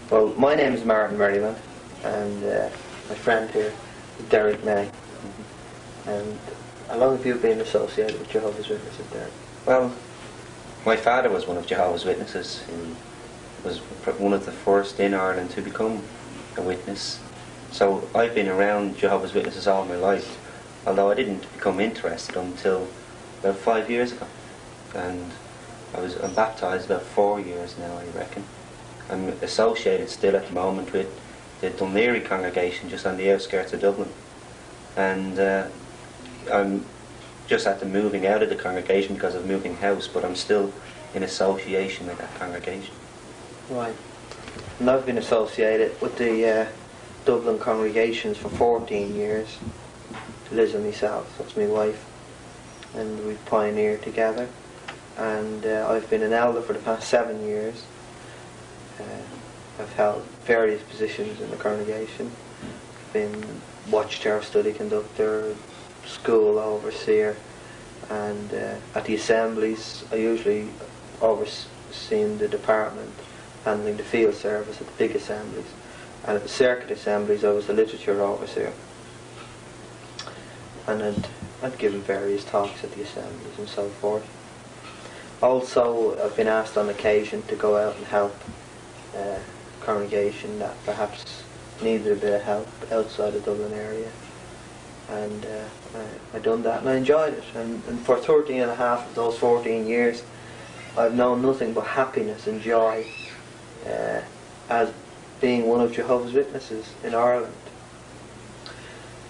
Well, my name is Merriman, and my friend here is Derek May. And how long have you been associated with Jehovah's Witnesses, Derek? Well, my father was one of Jehovah's Witnesses. He was one of the first in Ireland to become a witness. So I've been around Jehovah's Witnesses all my life, although I didn't become interested until about 5 years ago. And I'm baptised about 4 years now, I reckon. I'm associated still at the moment with the Dunleary congregation just on the outskirts of Dublin. And I'm just at the moving out of the congregation because of moving house, but I'm still in association with that congregation. Right. And I've been associated with the Dublin congregations for 14 years. Liz and myself, that's my wife, and we've pioneered together. And I've been an elder for the past 7 years. I've held various positions in the congregation. I've been watchtower study conductor, school overseer, and at the assemblies I usually overseen the department handling the field service at the big assemblies, and at the circuit assemblies I was the literature overseer, and I'd given various talks at the assemblies and so forth. Also, I've been asked on occasion to go out and help a congregation that perhaps needed a bit of help outside the Dublin area, and I done that and I enjoyed it, and for 13 and a half of those 14 years I've known nothing but happiness and joy as being one of Jehovah's Witnesses in Ireland.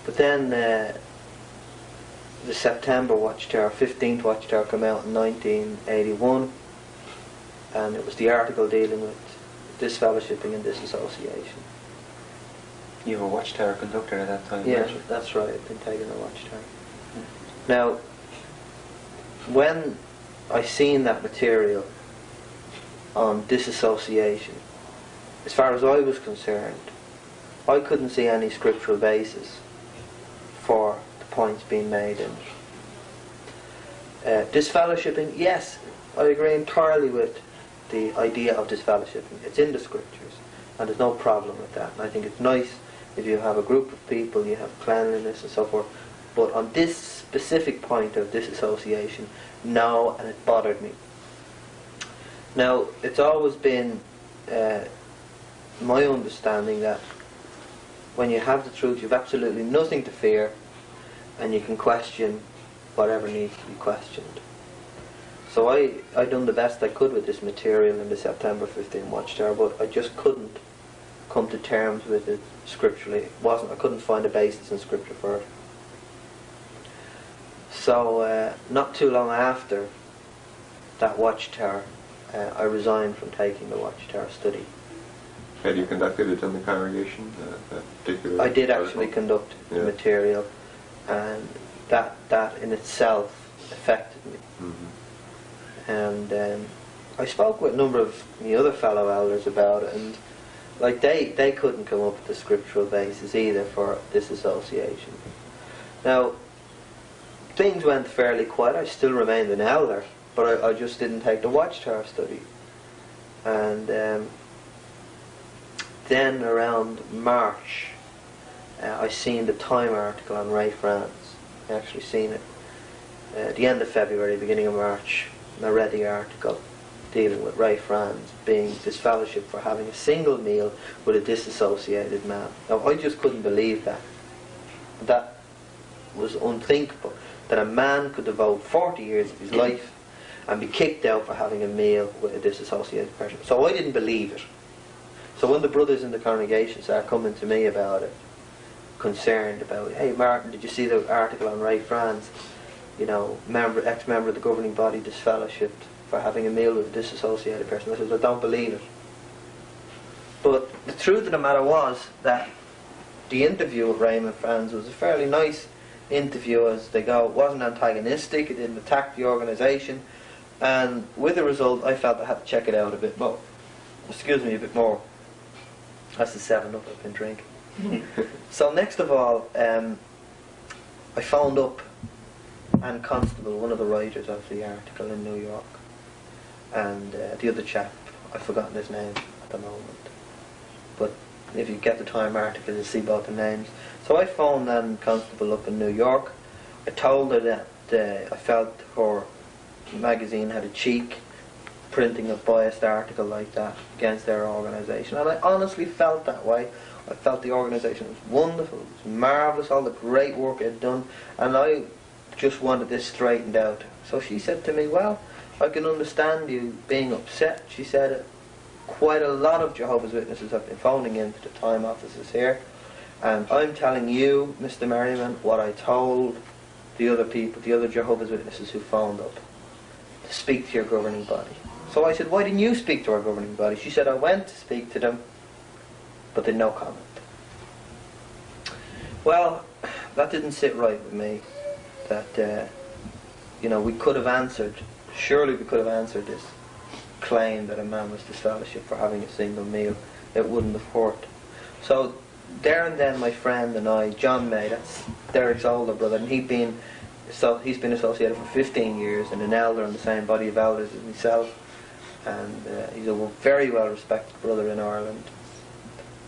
But then the September Watchtower, 15th Watchtower, came out in 1981, and it was the article dealing with disfellowshipping and disassociation. You were a watchtower conductor at that time? Yeah, that's right, I've been taking a watchtower. Now, when I seen that material on disassociation, as far as I was concerned, I couldn't see any scriptural basis for the points being made in it. Disfellowshipping, yes, I agree entirely with the idea of disfellowshipping. It's in the scriptures, and there's no problem with that. And I think it's nice if you have a group of people, you have cleanliness and so forth. But on this specific point of disassociation, no, and it bothered me. Now, it's always been my understanding that when you have the truth, you've absolutely nothing to fear, and you can question whatever needs to be questioned. So I done the best I could with this material in the September 15 Watchtower, but I just couldn't come to terms with it scripturally. I couldn't find a basis in scripture for it. So not too long after that Watchtower, I resigned from taking the Watchtower study. Had you conducted it in the congregation? That particular I did article? actually conduct the material, and that in itself affected me. Mm-hmm. And I spoke with a number of the other fellow elders about it, and like they couldn't come up with the scriptural basis either for disassociation. Now, things went fairly quiet. I still remained an elder, but I just didn't take the Watchtower study. And then around March, I seen the Time article on Ray France. I actually seen it at the end of February, beginning of March, and I read the article dealing with Ray France being disfellowshipped for having a single meal with a disassociated man. Now, I just couldn't believe that. That was unthinkable, that a man could devote 40 years of his life and be kicked out for having a meal with a disassociated person. So I didn't believe it. So when the brothers in the congregation started coming to me about it, concerned about, hey Martin, did you see the article on Ray France? You know, ex-member of the governing body disfellowshipped for having a meal with a disassociated person. I said, I don't believe it. But the truth of the matter was that the interview with Raymond Franz was a fairly nice interview as they go. It wasn't antagonistic, it didn't attack the organisation, and with the result I felt I had to check it out a bit more. Excuse me, a bit more. That's the 7-Up I've been drinking. So next of all, I phoned up Anne Constable, one of the writers of the article in New York, and the other chap, I've forgotten his name at the moment. but if you get the Time article, you'll see both the names. So I phoned then Constable up in New York. I told her that I felt her magazine had a cheek printing a biased article like that against their organisation, and I honestly felt that way. I felt the organisation was wonderful, it was marvellous, all the great work it had done, and I just wanted this straightened out. So she said to me, well, I can understand you being upset. She said quite a lot of Jehovah's Witnesses have been phoning into the Time offices here, and I'm telling you, Mr. Merriman, what I told the other people, the other Jehovah's Witnesses who phoned up, to speak to your governing body. So I said, why didn't you speak to our governing body? She said, I went to speak to them, but did no comment. Well, that didn't sit right with me. That, we could have answered, surely we could have answered this claim that a man was disfellowshipped for having a single meal. It wouldn't have hurt. So there and then my friend and I, John May, that's Derek's older brother, and he's been associated for 15 years and an elder in the same body of elders as myself, and he's a very well respected brother in Ireland,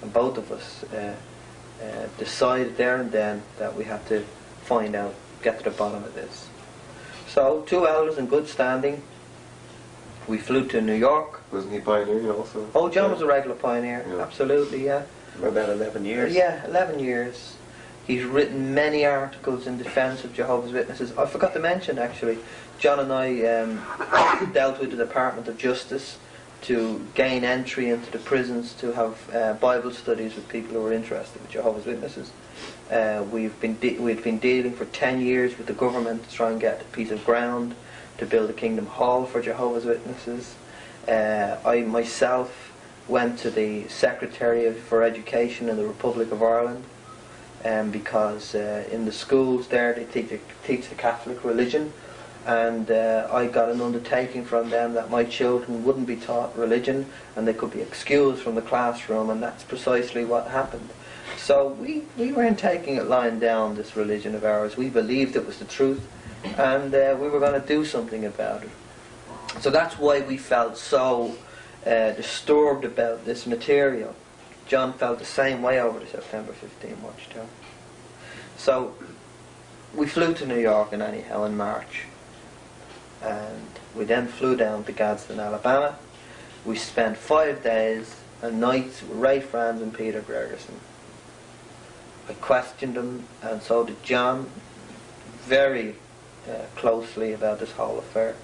and both of us decided there and then that we had to find out, get to the bottom of this. So 2 elders in good standing, we flew to New York. Wasn't he pioneering also? Oh, John was a regular pioneer, absolutely, yeah. For about 11 years. Yeah, 11 years. He's written many articles in defence of Jehovah's Witnesses. I forgot to mention, actually, John and I dealt with the Department of Justice to gain entry into the prisons to have Bible studies with people who were interested in Jehovah's Witnesses. We'd been dealing for 10 years with the government to try and get a piece of ground to build a Kingdom Hall for Jehovah's Witnesses. I myself went to the Secretary for Education in the Republic of Ireland, because in the schools there they teach the Catholic religion, and I got an undertaking from them that my children wouldn't be taught religion and they could be excused from the classroom, and that's precisely what happened. So we weren't taking it lying down, this religion of ours. We believed it was the truth, and we were going to do something about it. So that's why we felt so disturbed about this material. John felt the same way over the September 15 watch too. So we flew to New York in March, and we then flew down to Gadsden, Alabama. We spent 5 days and nights with Ray Franz and Peter Gregerson. I questioned them, and so did John, very closely about this whole affair.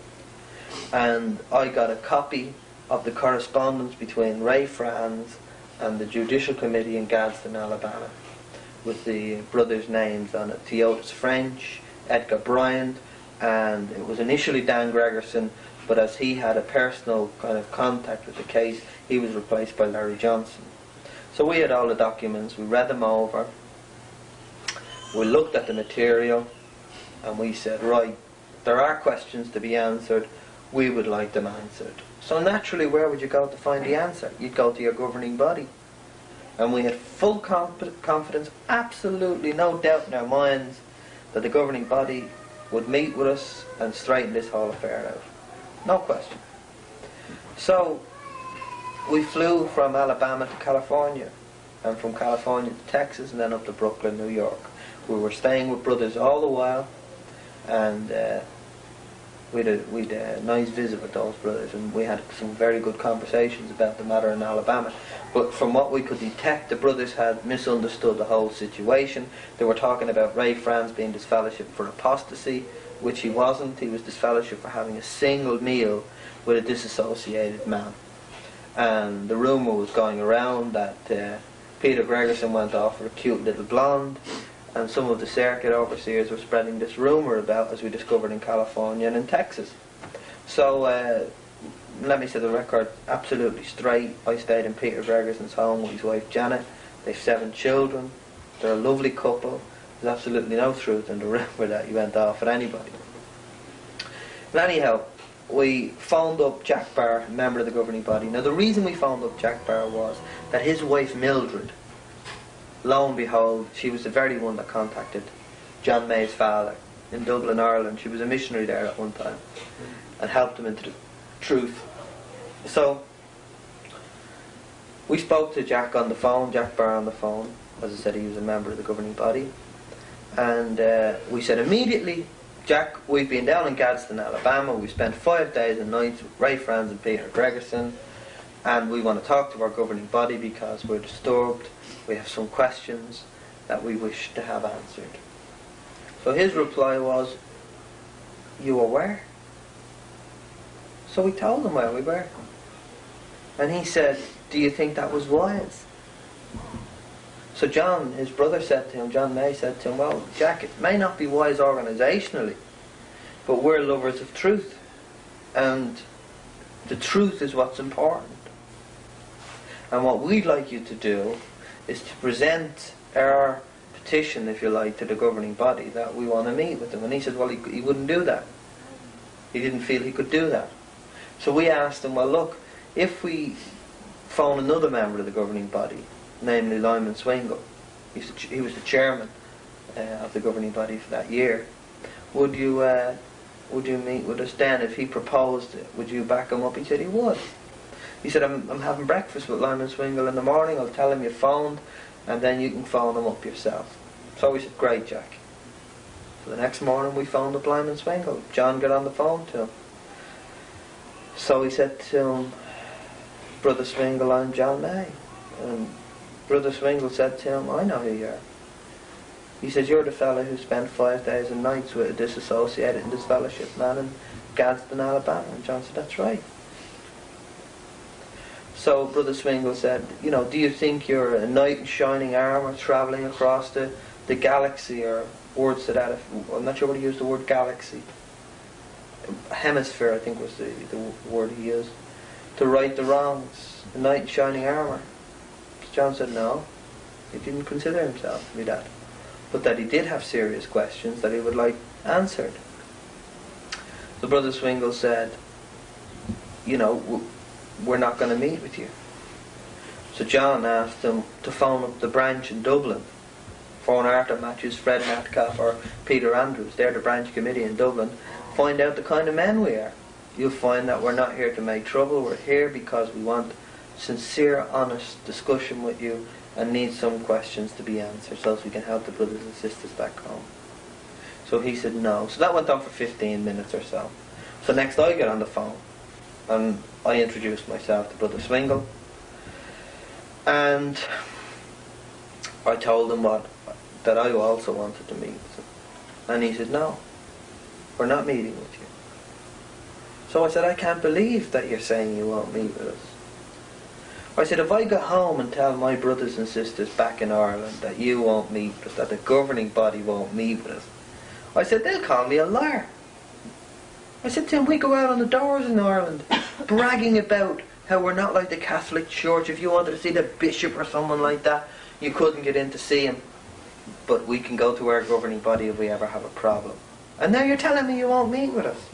And I got a copy of the correspondence between Ray Franz and the Judicial Committee in Gadsden, Alabama, with the brothers' names on it: Theotis French, Edgar Bryant, and it was initially Dan Gregerson, but as he had a personal kind of contact with the case, he was replaced by Larry Johnson. So we had all the documents, we read them over, we looked at the material, and we said, right, there are questions to be answered, we would like them answered. So naturally, where would you go to find the answer? You'd go to your governing body. And we had full confidence, absolutely no doubt in our minds, that the governing body would meet with us and straighten this whole affair out. No question. So we flew from Alabama to California, and from California to Texas, and then up to Brooklyn, New York. We were staying with brothers all the while, and we had a nice visit with those brothers, and we had some very good conversations about the matter in Alabama. But from what we could detect, the brothers had misunderstood the whole situation. They were talking about Ray Franz being disfellowshipped for apostasy, which he wasn't. He was disfellowshipped for having a single meal with a disassociated man. And the rumour was going around that Peter Gregerson went off for a cute little blonde, and some of the circuit overseers were spreading this rumour about, as we discovered in California and in Texas. So let me set the record absolutely straight. I stayed in Peter Gregerson's home with his wife Janet. They have 7 children. They're a lovely couple. There's absolutely no truth in the rumour that he went off with anybody. But anyhow, we phoned up Jack Barr, a member of the governing body. Now the reason we phoned up Jack Barr was that his wife Mildred, lo and behold, she was the very one that contacted John May's father in Dublin, Ireland. She was a missionary there at one time and helped him into the truth. So We spoke to Jack on the phone, Jack Barr on the phone. As I said, he was a member of the governing body. And we said immediately, Jack, we've been down in Gadsden, Alabama. We spent 5 days and nights with Ray Franz and Peter Gregerson. And we want to talk to our governing body because we're disturbed. We have some questions that we wish to have answered. So his reply was, you were where? So we told him where we were. And he said, do you think that was wise? So John, his brother, said to him, John May said to him, well, Jack, it may not be wise organisationally, but we're lovers of truth. And the truth is what's important. And what we'd like you to do is to present our petition, if you like, to the governing body that we want to meet with them. And he said, well, he wouldn't do that. He didn't feel he could do that. So we asked him, well, look, if we phone another member of the governing body, namely Lyman Swingle, he was the chairman of the governing body for that year, would you meet with us then? If he proposed it, would you back him up? He said he would. He said, I'm having breakfast with Lyman Swingle in the morning. I'll tell him you phoned, and then you can phone him up yourself. So we said, great, Jack. So the next morning we phoned up Lyman Swingle. John got on the phone to him. So he said to him, Brother Swingle, I'm John May. And Brother Swingle said to him, I know who you are. He said, you're the fella who spent 5 days and nights with a disassociated and disfellowship man in Gadsden, Alabama. And John said, that's right. So Brother Swingle said, you know, do you think you're a knight in shining armour travelling across the galaxy, or words to that? I'm not sure what he used the word galaxy. Hemisphere, I think, was the word he used. To right the wrongs, a knight in shining armour. John said no, he didn't consider himself to be that, but that he did have serious questions that he would like answered. So Brother Swingle said, you know, we're not going to meet with you. So John asked him to phone up the branch in Dublin. Phone Arthur Matthews, Fred Metcalf or Peter Andrews. They're the branch committee in Dublin. Find out the kind of men we are. You'll find that we're not here to make trouble. We're here because we want sincere, honest discussion with you and need some questions to be answered so as we can help the brothers and sisters back home. So he said no. So that went on for 15 minutes or so. So next I get on the phone and I introduced myself to Brother Swingle, and I told him that I also wanted to meet with him. And he said, no, we're not meeting with you. So I said, I can't believe that you're saying you won't meet with us. I said, if I go home and tell my brothers and sisters back in Ireland that you won't meet with us, that the governing body won't meet with us, I said, they'll call me a liar. I said to him, we go out on the doors in Ireland bragging about how we're not like the Catholic Church. If you wanted to see the bishop or someone like that, you couldn't get in to see him. But we can go to our governing body if we ever have a problem. And now you're telling me you won't meet with us.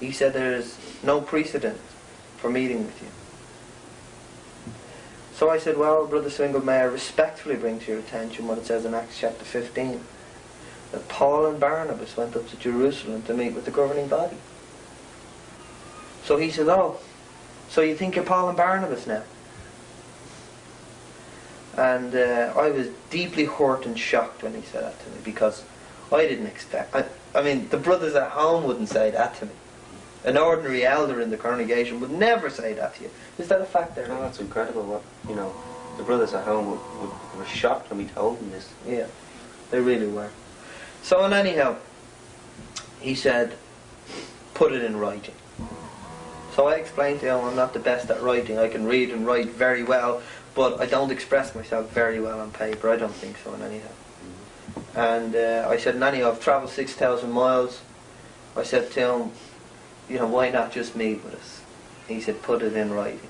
He said there is no precedent for meeting with you. So I said, well, Brother Swingle, may I respectfully bring to your attention what it says in Acts chapter 15. That Paul and Barnabas went up to Jerusalem to meet with the governing body. So he said, oh, so you think you're Paul and Barnabas now? And I was deeply hurt and shocked when he said that to me, because I didn't expect... I mean, the brothers at home wouldn't say that to me. An ordinary elder in the congregation would never say that to you. Is that a fact there? No, that's incredible. What, you know, the brothers at home were shocked when we told them this. Yeah, they really were. So, and anyhow, he said, put it in writing. So I explained to him, I'm not the best at writing. I can read and write very well, but I don't express myself very well on paper. I don't think so, in anyhow. And I said, in anyhow, I've travelled 6,000 miles. I said to him, you know, why not just meet with us? He said, put it in writing.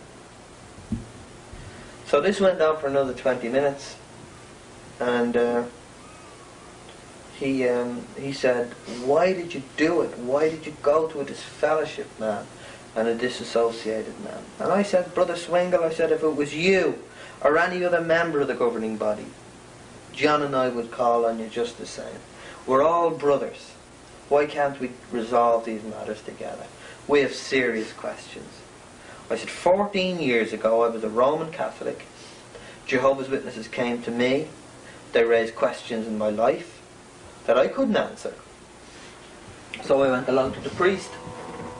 So this went on for another 20 minutes. And he said, why did you do it? Why did you go to a disfellowship man and a disassociated man? And I said, Brother Swingle, I said, if it was you or any other member of the governing body, John and I would call on you just the same. We're all brothers. Why can't we resolve these matters together? We have serious questions. I said, 14 years ago I was a Roman Catholic. Jehovah's Witnesses came to me. They raised questions in my life that I couldn't answer. So I went along to the priest,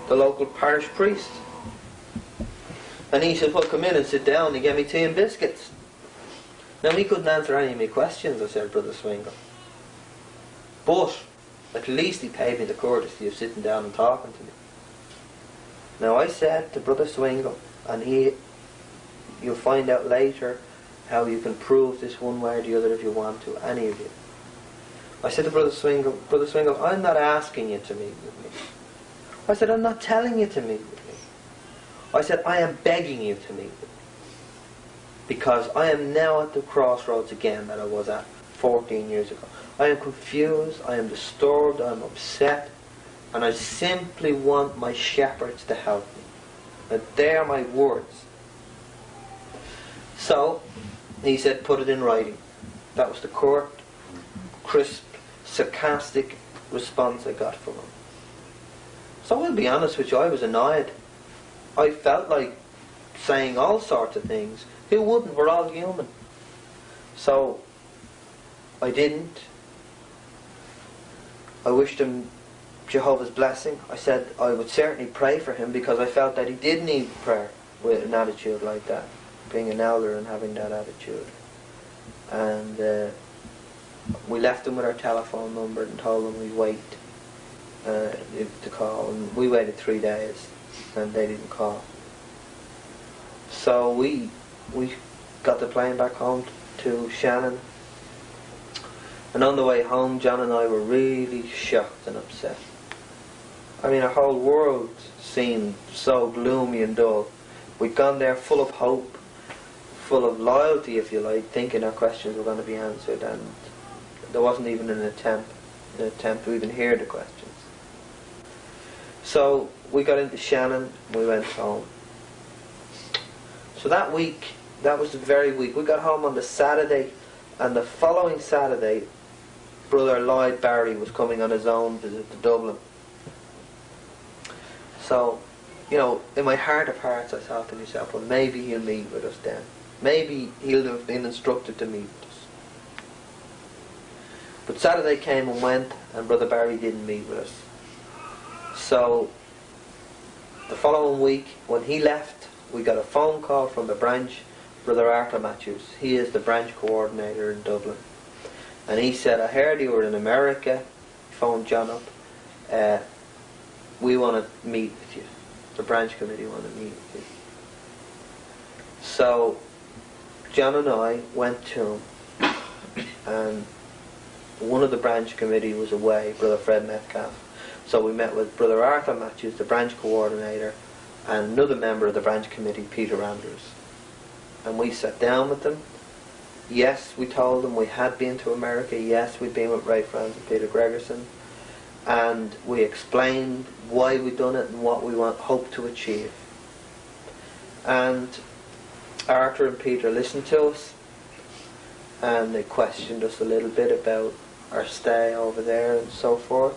the local parish priest. And he said, well, come in and sit down. He gave me tea and biscuits. Now, he couldn't answer any of my questions, I said, Brother Swingle. But at least he paid me the courtesy of sitting down and talking to me. Now, I said to Brother Swingle, and you'll find out later how you can prove this one way or the other if you want to, any of you. I said to Brother Swingle, I'm not asking you to meet with me. I said, I'm not telling you to meet with me. I said, I am begging you to meet with me. Because I am now at the crossroads again that I was at 14 years ago. I am confused, I am disturbed, I am upset, and I simply want my shepherds to help me. Now, they are my words. So, he said, put it in writing. That was the curt, crisp, sarcastic response I got from him. So I'll be honest with you, I was annoyed. I felt like saying all sorts of things. Who wouldn't? We're all human. So, I didn't. I wished him Jehovah's blessing. I said I would certainly pray for him because I felt that he did need prayer with an attitude like that. Being an elder and having that attitude. And we left him with our telephone number and told him we'd wait to call. And we waited 3 days and they didn't call. So we got the plane back home to Shannon. And on the way home, John and I were really shocked and upset. I mean, our whole world seemed so gloomy and dull. We'd gone there full of hope, full of loyalty, if you like, thinking our questions were going to be answered, and there wasn't even an attempt to even hear the questions. So we got into Shannon, we went home. So that week, that was the very week, we got home on the Saturday, and the following Saturday, Brother Lloyd Barry was coming on his own visit to Dublin. So, you know, in my heart of hearts I thought to myself, well, maybe he'll meet with us then. Maybe he'll have been instructed to meet with us. But Saturday came and went, and Brother Barry didn't meet with us. So, the following week, when he left, we got a phone call from the branch, Brother Arthur Matthews. He is the branch coordinator in Dublin. And he said, I heard you were in America. He phoned John up. We want to meet with you. The branch committee want to meet with you. So, John and I went to him. And one of the branch committee was away, Brother Fred Metcalf. So we met with Brother Arthur Matthews, the branch coordinator, and another member of the branch committee, Peter Andrews. And we sat down with them. Yes, we told them we had been to America. Yes, we'd been with Ray Franz and Peter Gregerson. And we explained why we'd done it and what we hoped to achieve. And Arthur and Peter listened to us. And they questioned us a little bit about our stay over there and so forth.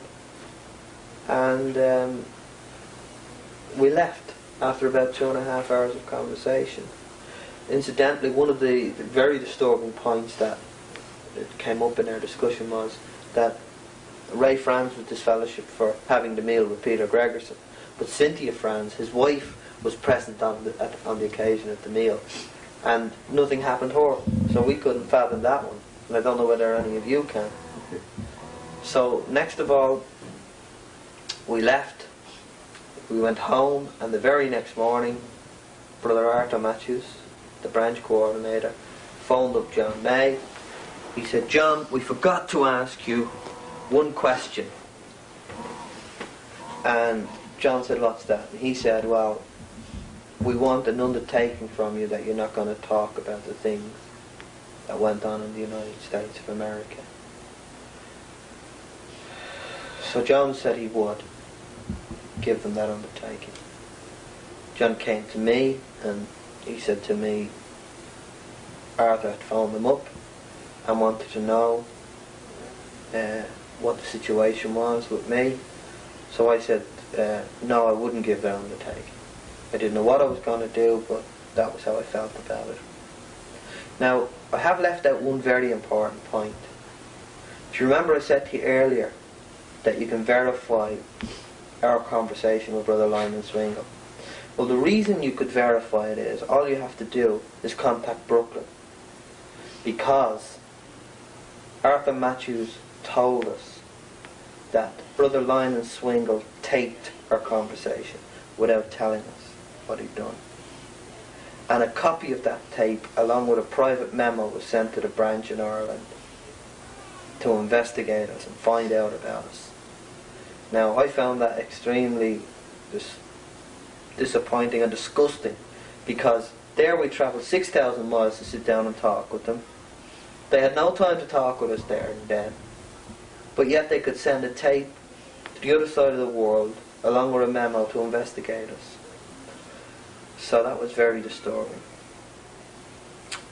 And we left after about 2.5 hours of conversation. Incidentally, one of the very disturbing points that came up in our discussion was that Ray Franz was disfellowshipped for having the meal with Peter Gregerson, but Cynthia Franz, his wife, was present on the occasion at the meal, and nothing happened to her, so we couldn't fathom that one, and I don't know whether any of you can. So next of all, we left, we went home, and the very next morning, Brother Arthur Matthews, the branch coordinator, phoned up John May. He said, John, we forgot to ask you one question. And John said, what's that? And he said, well, we want an undertaking from you that you're not going to talk about the things that went on in the United States of America. So John said he would give them that undertaking. John came to me and he said to me, Arthur had phoned them up and wanted to know what the situation was with me. So I said, no, I wouldn't give that undertaking. I didn't know what I was going to do, but that was how I felt about it. Now, I have left out one very important point. If you remember, I said to you earlier that you can verify our conversation with Brother Lyman Swingle. Well, the reason you could verify it is all you have to do is contact Brooklyn, because Arthur Matthews told us that Brother Lyman Swingle taped our conversation without telling us what he'd done. And a copy of that tape, along with a private memo, was sent to the branch in Ireland to investigate us and find out about us. Now, I found that extremely disappointing and disgusting, because there we travelled 6,000 miles to sit down and talk with them. They had no time to talk with us there and then, but yet they could send a tape to the other side of the world along with a memo to investigate us. So that was very disturbing.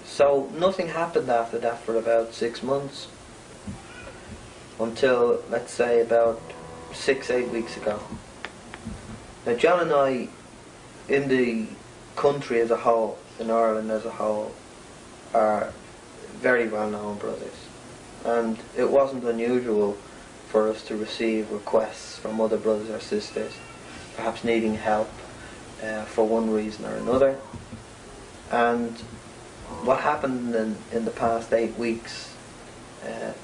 So nothing happened after that for about 6 months, until, let's say, about 6-8 weeks ago. Now, John and I, in the country as a whole, in Ireland as a whole, are very well known brothers, and it wasn't unusual for us to receive requests from other brothers or sisters, perhaps needing help for one reason or another. And what happened in the past 8 weeks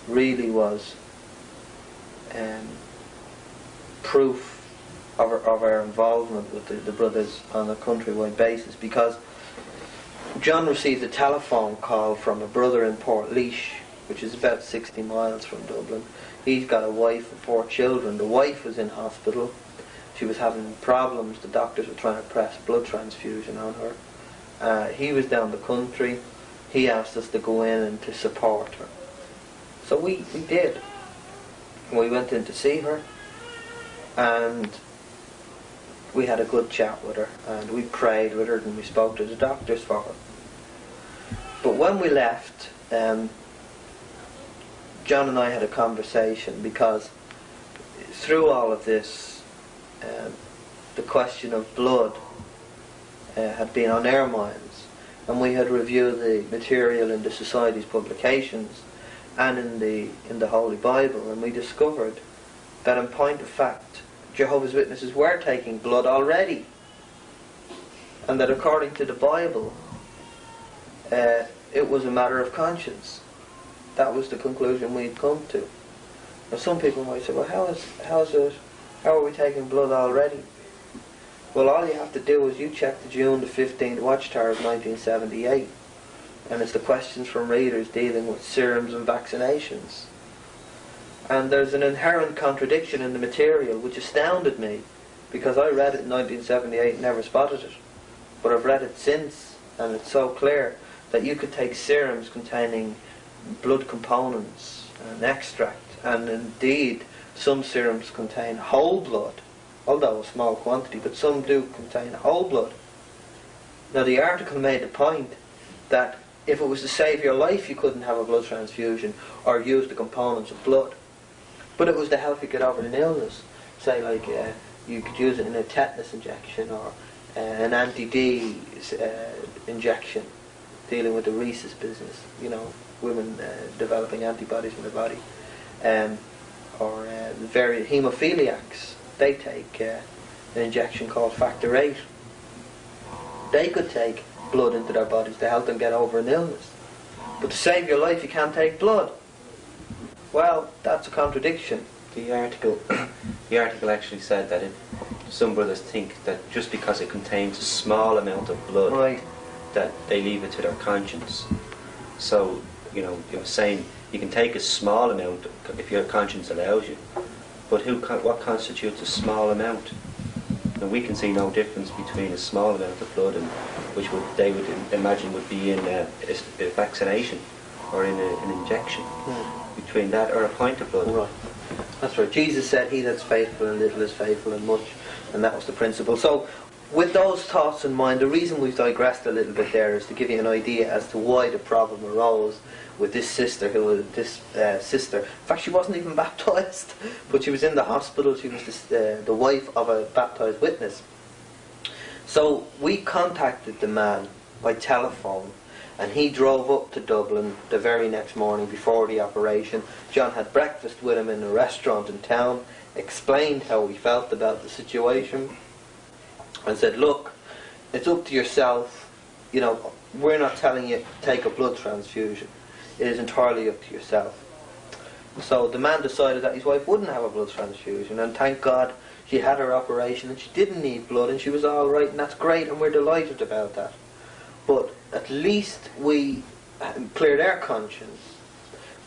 really was proof of our involvement with the brothers on a countrywide basis, because John received a telephone call from a brother in Portlaoise, which is about 60 miles from Dublin. He's got a wife and 4 children. The wife was in hospital. She was having problems. The doctors were trying to press blood transfusion on her. He was down the country. He asked us to go in and to support her. So we did. We went in to see her, and we had a good chat with her, and we prayed with her, and we spoke to the doctors for her. But when we left, John and I had a conversation, because through all of this, the question of blood had been on our minds, and we had reviewed the material in the Society's publications and in the Holy Bible, and we discovered that, in point of fact, Jehovah's Witnesses were taking blood already, and that according to the Bible, it was a matter of conscience. That was the conclusion we'd come to. Now, some people might say, well, how are we taking blood already? Well, all you have to do is you check the June the 15th Watchtower of 1978, and it's the questions from readers dealing with serums and vaccinations. And there's an inherent contradiction in the material which astounded me, because I read it in 1978 and never spotted it. But I've read it since, and it's so clear that you could take serums containing blood components and extract, and indeed some serums contain whole blood, although a small quantity, but some do contain whole blood. Now, the article made the point that if it was to save your life, you couldn't have a blood transfusion or use the components of blood. But it was to help you get over an illness. Say, like, you could use it in a tetanus injection, or an anti-D injection, dealing with the rhesus business, women developing antibodies in their body. Or the very haemophiliacs, they take an injection called factor 8. They could take blood into their bodies to help them get over an illness. But to save your life, you can't take blood. Well, that's a contradiction. The article actually said that some brothers think that just because it contains a small amount of blood, right, that they leave it to their conscience. So, you're saying you can take a small amount if your conscience allows you, but what constitutes a small amount? And we can see no difference between a small amount of blood and which they would imagine would be in a vaccination or in an injection. Between that or a pint of blood. Right. That's right. Jesus said, "He that's faithful in little is faithful in much," and that was the principle. So, with those thoughts in mind, the reason we've digressed a little bit there is to give you an idea as to why the problem arose with this sister, in fact, she wasn't even baptized, but she was in the hospital. She was the wife of a baptized witness. So we contacted the man by telephone, and he drove up to Dublin the very next morning before the operation. John had breakfast with him in a restaurant in town, explained how we felt about the situation, and said, look, it's up to yourself. You know, we're not telling you to take a blood transfusion. It is entirely up to yourself. So the man decided that his wife wouldn't have a blood transfusion, and thank God she had her operation and she didn't need blood and she was all right, and that's great, and we're delighted about that. But at least we cleared our conscience.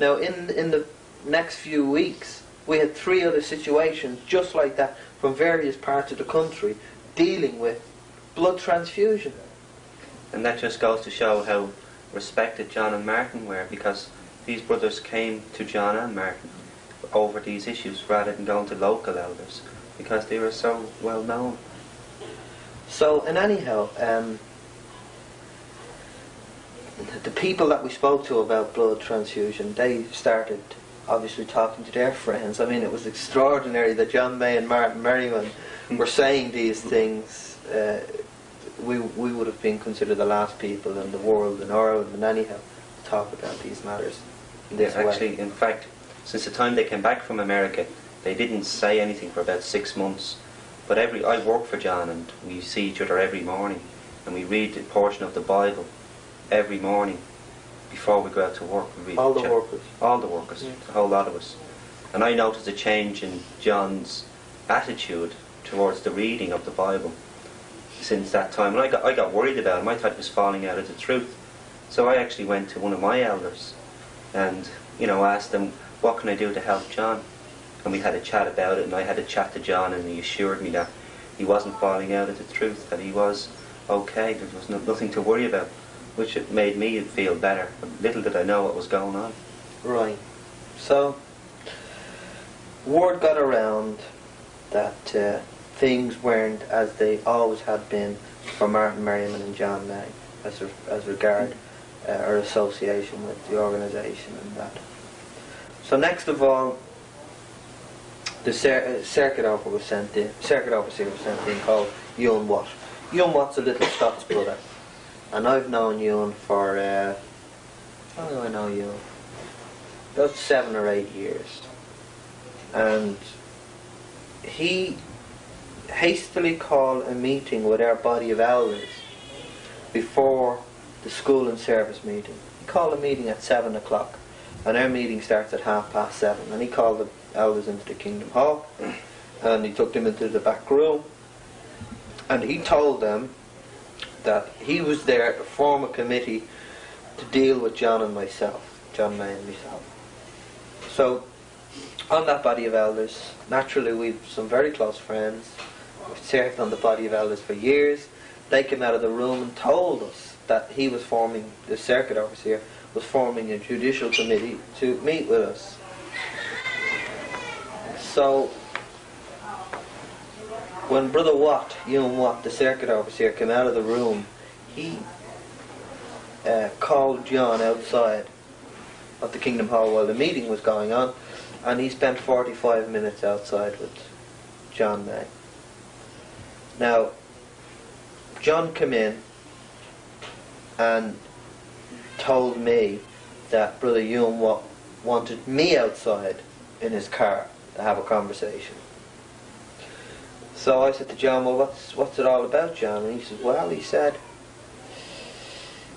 Now in the next few weeks we had 3 other situations just like that from various parts of the country dealing with blood transfusion. And that just goes to show how respected John and Martin were, because these brothers came to John and Martin over these issues rather than going to local elders, because they were so well known. So, and anyhow, the people that we spoke to about blood transfusion, they started obviously talking to their friends. I mean, it was extraordinary that John May and Martin Merriman were saying these things. We would have been considered the last people in the world, in Ireland, and anyhow, to talk about these matters in this way. Actually, in fact, since the time they came back from America, they didn't say anything for about 6 months. But I work for John, and we see each other every morning, and we read a portion of the Bible every morning before we go out to work. We read All the workers. All the workers, Yeah. a whole lot of us. And I noticed a change in John's attitude towards the reading of the Bible since that time. And I got worried about him. I thought he was falling out of the truth. So I actually went to one of my elders and, asked him, what can I do to help John? And we had a chat about it, and I had a chat to John, and he assured me that he wasn't falling out of the truth, that he was okay, there was nothing to worry about, which it made me feel better. But little did I know what was going on. Right. So, word got around that things weren't as they always had been for Martin Merriman and John May as regard our association with the organisation and that. So next of all, the circuit officer was sent in called Ewan Watt. Ewan Watt's a little Scots brother, and I've known Ewan for how long do I know Ewan? About 7 or 8 years, and he hastily called a meeting with our body of elders before the school and service meeting. He called a meeting at 7 o'clock, and our meeting starts at 7:30, and he called the elders into the Kingdom Hall, and he took them into the back room, and he told them that he was there to form a committee to deal with John May and myself. So on that body of elders, naturally we've some very close friends. We've served on the body of elders for years. They came out of the room and told us that he was forming, the circuit overseer was forming a judicial committee to meet with us. So when Brother Watt, Ewan Watt, the circuit overseer, came out of the room, he called John outside of the Kingdom Hall while the meeting was going on, and he spent 45 minutes outside with John May. Now, John came in and told me that Brother Ewan Watt wanted me outside in his car to have a conversation. So I said to John, well, what's it all about, John? And he said, well, he said,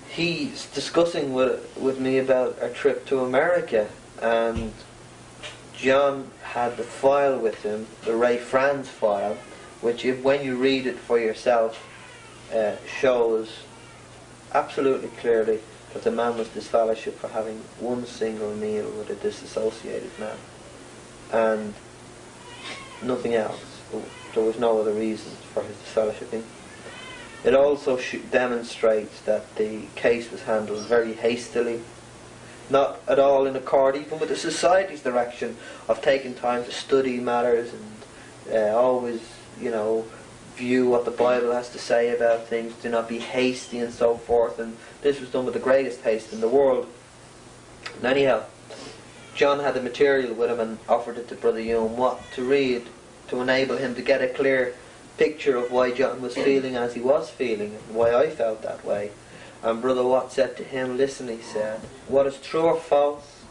he's discussing with me about a trip to America, and John had the file with him, the Ray Franz file, which when you read it for yourself, shows absolutely clearly that the man was disfellowshipped for having one single meal with a disassociated man, and nothing else. There was no other reason for his disfellowshipping. It also demonstrates that the case was handled very hastily, not at all in accord even with the society's direction of taking time to study matters and always, view what the Bible has to say about things, do not be hasty and so forth, and this was done with the greatest haste in the world. And anyhow, John had the material with him and offered it to Brother Ewan Watt to read, to enable him to get a clear picture of why John was feeling as he was feeling and why I felt that way. And Brother Watt said to him, listen, he said, what is true or false,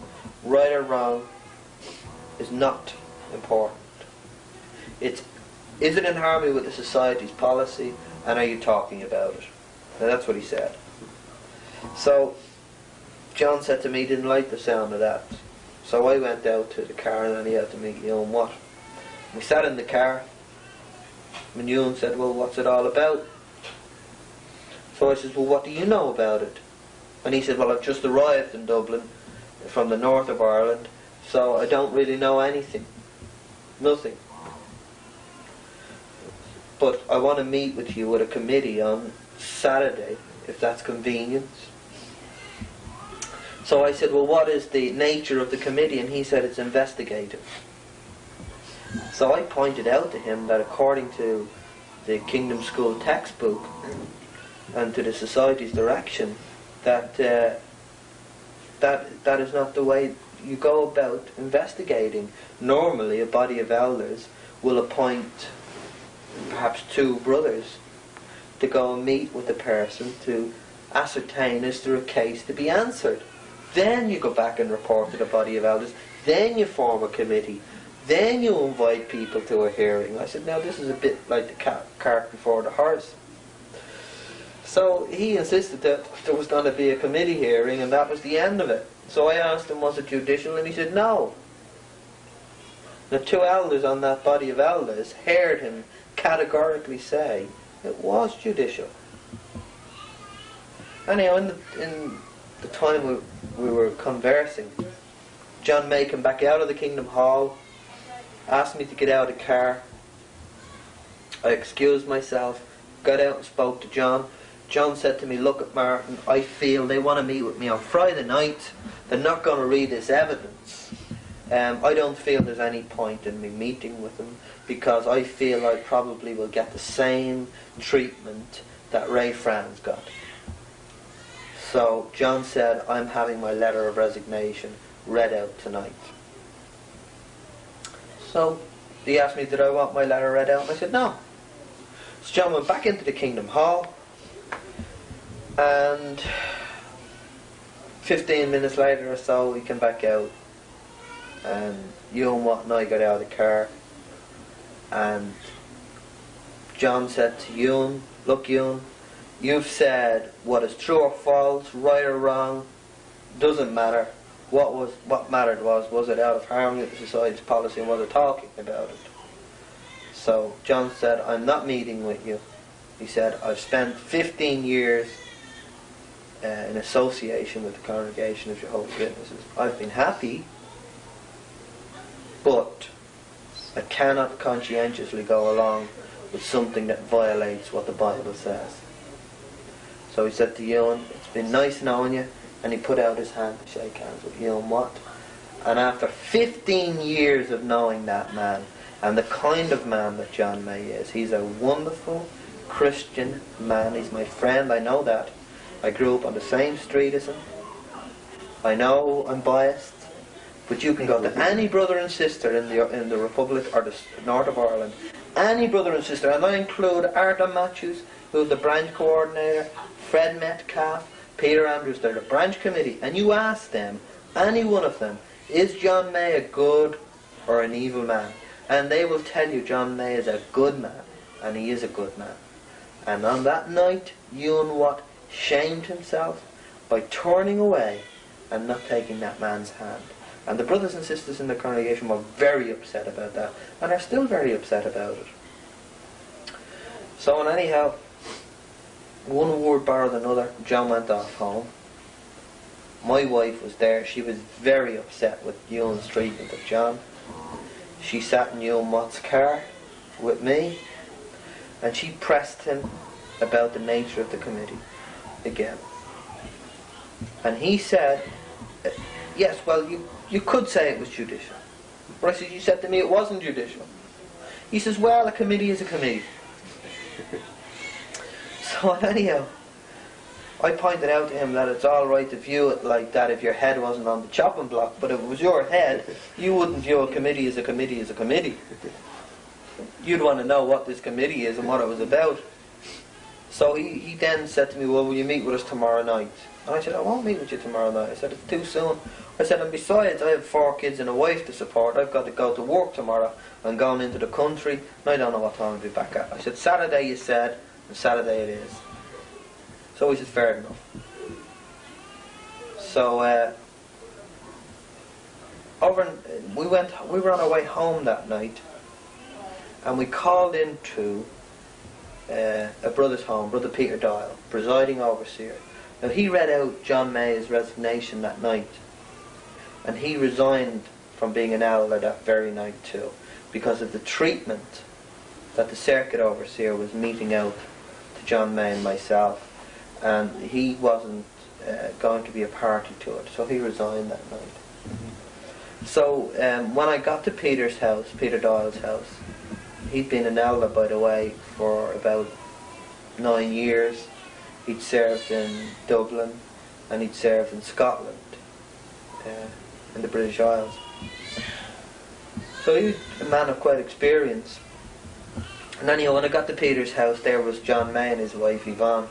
right or wrong, is not important. Is it in harmony with the society's policy, and are you talking about it? Now that's what he said. So John said to me he didn't like the sound of that. So I went out to the car and then he had to meet Ewan Watt. We sat in the car and Ewan said, well, what's it all about? So I said, well, what do you know about it? And he said, well, I've just arrived in Dublin from the north of Ireland, so I don't really know anything. Nothing. But I want to meet with you with a committee on Saturday, if that's convenient. So I said, well, what is the nature of the committee? And he said, it's investigative. So I pointed out to him that according to the Kingdom School textbook and to the Society's direction, that that is not the way you go about investigating. Normally a body of elders will appoint perhaps 2 brothers to go and meet with the person to ascertain is there a case to be answered. Then you go back and report to the body of elders. Then you form a committee. Then you invite people to a hearing. I said, now this is a bit like the cart before the horse. So he insisted that there was going to be a committee hearing and that was the end of it. So I asked him, was it judicial? And he said, no. The 2 elders on that body of elders heard him categorically say it was judicial. Anyhow, in the time we were conversing, John May came back out of the Kingdom Hall, asked me to get out of the car. I excused myself, got out and spoke to John. John said to me, look at Martin, I feel they want to meet with me on Friday night. They're not going to read this evidence. I don't feel there's any point in me meeting with them because I feel I probably will get the same treatment that Ray Franz got. So John said, I'm having my letter of resignation read out tonight. So he asked me, did I want my letter read out? And I said, no. So John went back into the Kingdom Hall, and 15 minutes later or so he came back out, and Ewan Watt and I got out of the car, and John said to Ewan, look Ewan, you've said what is true or false, right or wrong, doesn't matter. What mattered was it out of harmony with the society's policy and was it talking about it? So John said, I'm not meeting with you. He said, I've spent 15 years in association with the Congregation of Jehovah's Witnesses. I've been happy, but I cannot conscientiously go along with something that violates what the Bible says. So he said to Ewan, it's been nice knowing you, and he put out his hand to shake hands with Ewan Watt. And after 15 years of knowing that man, and the kind of man that John May is, he's a wonderful Christian man. He's my friend, I know that. I grew up on the same street as him. I know I'm biased, but you can go to any brother and sister in the Republic or the north of Ireland, any brother and sister, and I include Arthur Matthews, who's the branch coordinator, Fred Metcalf, Peter Andrews, they're the branch committee, and you ask them, any one of them, is John May a good or an evil man? And they will tell you John May is a good man, and he is a good man. And on that night, Ewan Watt shamed himself by turning away and not taking that man's hand. And the brothers and sisters in the congregation were very upset about that, and are still very upset about it. So anyhow, one word borrowed another, John went off home. My wife was there. She was very upset with Ewan's treatment of John. She sat in Ewan Watt's car with me, and she pressed him about the nature of the committee again. And he said, yes, well, you could say it was judicial. But I said, you said to me it wasn't judicial. He says, well, a committee is a committee. So anyhow, I pointed out to him that it's all right to view it like that if your head wasn't on the chopping block, but if it was your head, you wouldn't view a committee as a committee as a committee. you'd want to know what this committee is and what it was about. So he then said to me, well, will you meet with us tomorrow night? And I said, I won't meet with you tomorrow night. I said, it's too soon. I said, and besides, I have 4 kids and a wife to support. I've got to go to work tomorrow. I'm going into the country, and I don't know what time I'll be back at. I said, Saturday you said, and Saturday it is. So he said, fair enough. So we were on our way home that night, and we called into a brother's home, Brother Peter Doyle, presiding overseer. Now he read out John May's resignation that night, and he resigned from being an elder that very night too, because of the treatment that the circuit overseer was meting out to John May and myself, and he wasn't going to be a party to it, so he resigned that night. So when I got to Peter's house, Peter Doyle's house, he'd been an elder, by the way, for about 9 years. He'd served in Dublin, and he'd served in Scotland, in the British Isles. So he was a man of quite experience. And anyhow, when I got to Peter's house, there was John May and his wife Yvonne.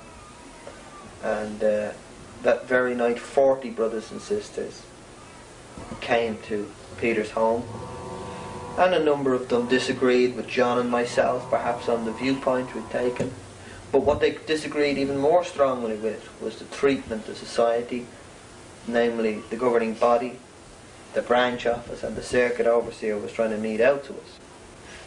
And that very night, 40 brothers and sisters came to Peter's home. And a number of them disagreed with John and myself, perhaps on the viewpoint we'd taken. But what they disagreed even more strongly with was the treatment the society, namely the governing body, the branch office and the circuit overseer was trying to mete out to us.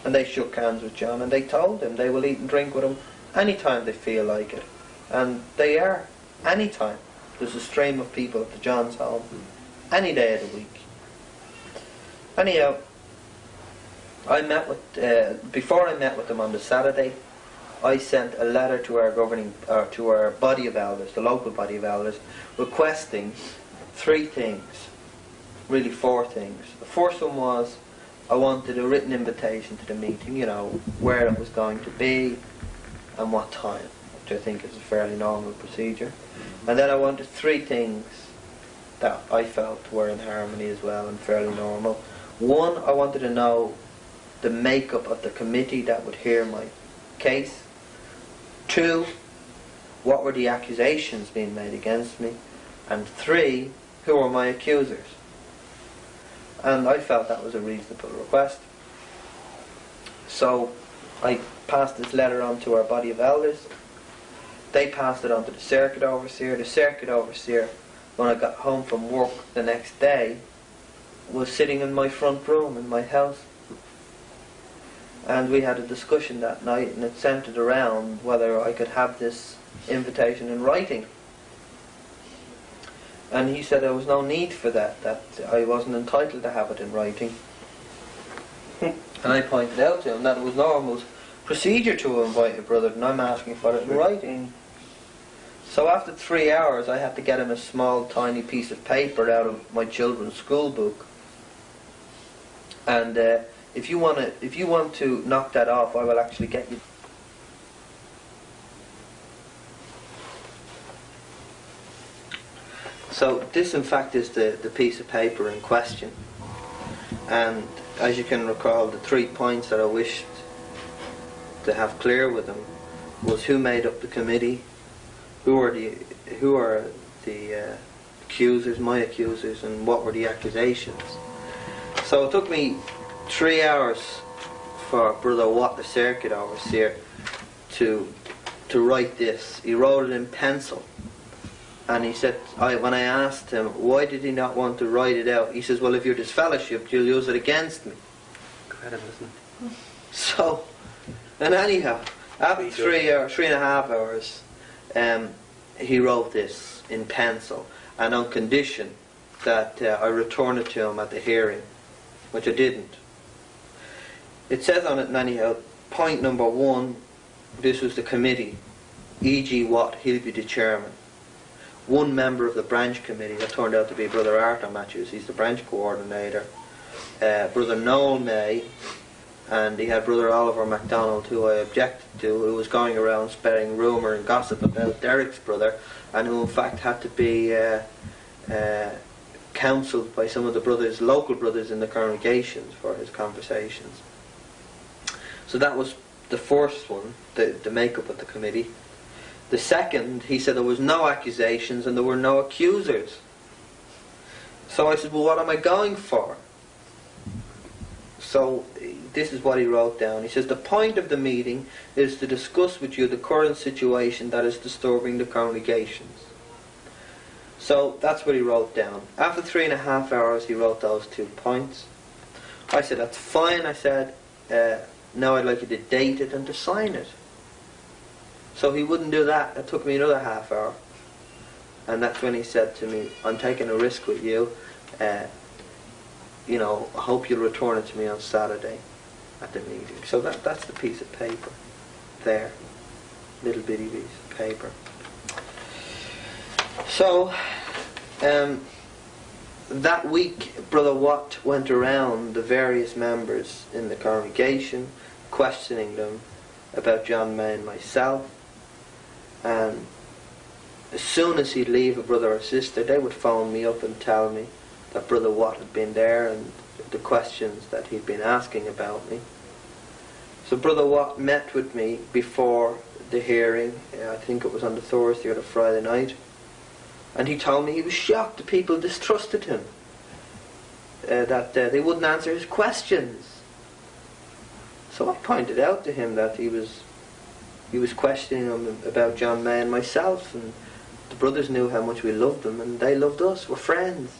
And they shook hands with John, and they told him they will eat and drink with him any time they feel like it. And they are, any time. There's a stream of people at the John's home, any day of the week. Anyhow, before I met with them on the Saturday, I sent a letter to our body of elders, the local body of elders, requesting 3 things, really 4 things. The first one was I wanted a written invitation to the meeting, where it was going to be and what time, which I think is a fairly normal procedure. And then I wanted 3 things that I felt were in harmony as well and fairly normal. 1, I wanted to know the makeup of the committee that would hear my case. 2, what were the accusations being made against me? And 3, who were my accusers? And I felt that was a reasonable request. So I passed this letter on to our body of elders. They passed it on to the circuit overseer. The circuit overseer, when I got home from work the next day, was sitting in my front room in my house. And we had a discussion that night, and it centered around whether I could have this invitation in writing. And he said there was no need for that I wasn't entitled to have it in writing. And I pointed out to him that it was normal procedure to invite a brother, and I'm asking for it in writing. So after 3 hours, I had to get him a small, tiny piece of paper out of my children's school book. And if you want to knock that off, I will actually get you. So this in fact is the piece of paper in question, and as you can recall, the 3 points that I wished to have clear with them was who made up the committee, who are the accusers, my accusers, and what were the accusations. So it took me 3 hours for Brother Watt, the circuit overseer, to write this. He wrote it in pencil. And he said, when I asked him, why did he not want to write it out? He says, well, if you're disfellowshipped, you'll use it against me. Incredible, isn't it? So, and anyhow, after 3.5 hours, he wrote this in pencil, and on condition that I return it to him at the hearing, which I didn't. It says on it, anyhow, point number 1, this was the committee, E.G. Watt, he'll be the chairman. 1 member of the branch committee, that turned out to be Brother Arthur Matthews, he's the branch coordinator, Brother Noel May, and he had Brother Oliver MacDonald, who I objected to, who was going around spreading rumour and gossip about Derek's brother, and who in fact had to be counselled by some of the brothers, local brothers in the congregations for his conversations. So that was the first one, the makeup of the committee. The second, he said there was no accusations and there were no accusers. So I said, well, what am I going for? So this is what he wrote down. He says, the point of the meeting is to discuss with you the current situation that is disturbing the congregations. So that's what he wrote down. After 3.5 hours, he wrote those 2 points. I said, that's fine. I said, now I'd like you to date it and to sign it. So he wouldn't do that. It took me another half hour. And that's when he said to me, I'm taking a risk with you. You know, I hope you'll return it to me on Saturday at the meeting. So that's the piece of paper there. Little bitty piece of paper. So, that week, Brother Watt went around the various members in the congregation, questioning them about John May and myself. And as soon as he'd leave a brother or sister, they would phone me up and tell me that Brother Watt had been there and the questions that he'd been asking about me. So Brother Watt met with me before the hearing. I think it was on the Thursday or the Friday night. And he told me he was shocked that people distrusted him, that they wouldn't answer his questions. So I pointed out to him that he was questioning him about John May and myself, and the brothers knew how much we loved them, and they loved us. We're friends.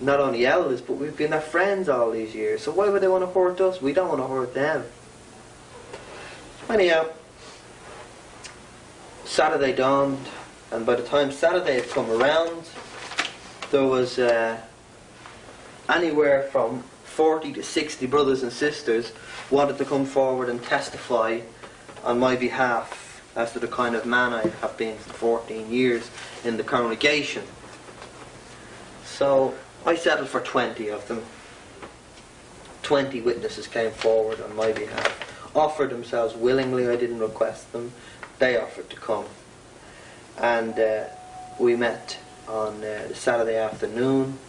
Not only elders, but we've been their friends all these years. So why would they want to hurt us? We don't want to hurt them. Anyhow, Saturday dawned. And by the time Saturday had come around, there was anywhere from 40 to 60 brothers and sisters wanted to come forward and testify on my behalf as to the kind of man I have been for 14 years in the congregation. So I settled for 20 of them. 20 witnesses came forward on my behalf, offered themselves willingly. I didn't request them. They offered to come. And we met on the Saturday afternoon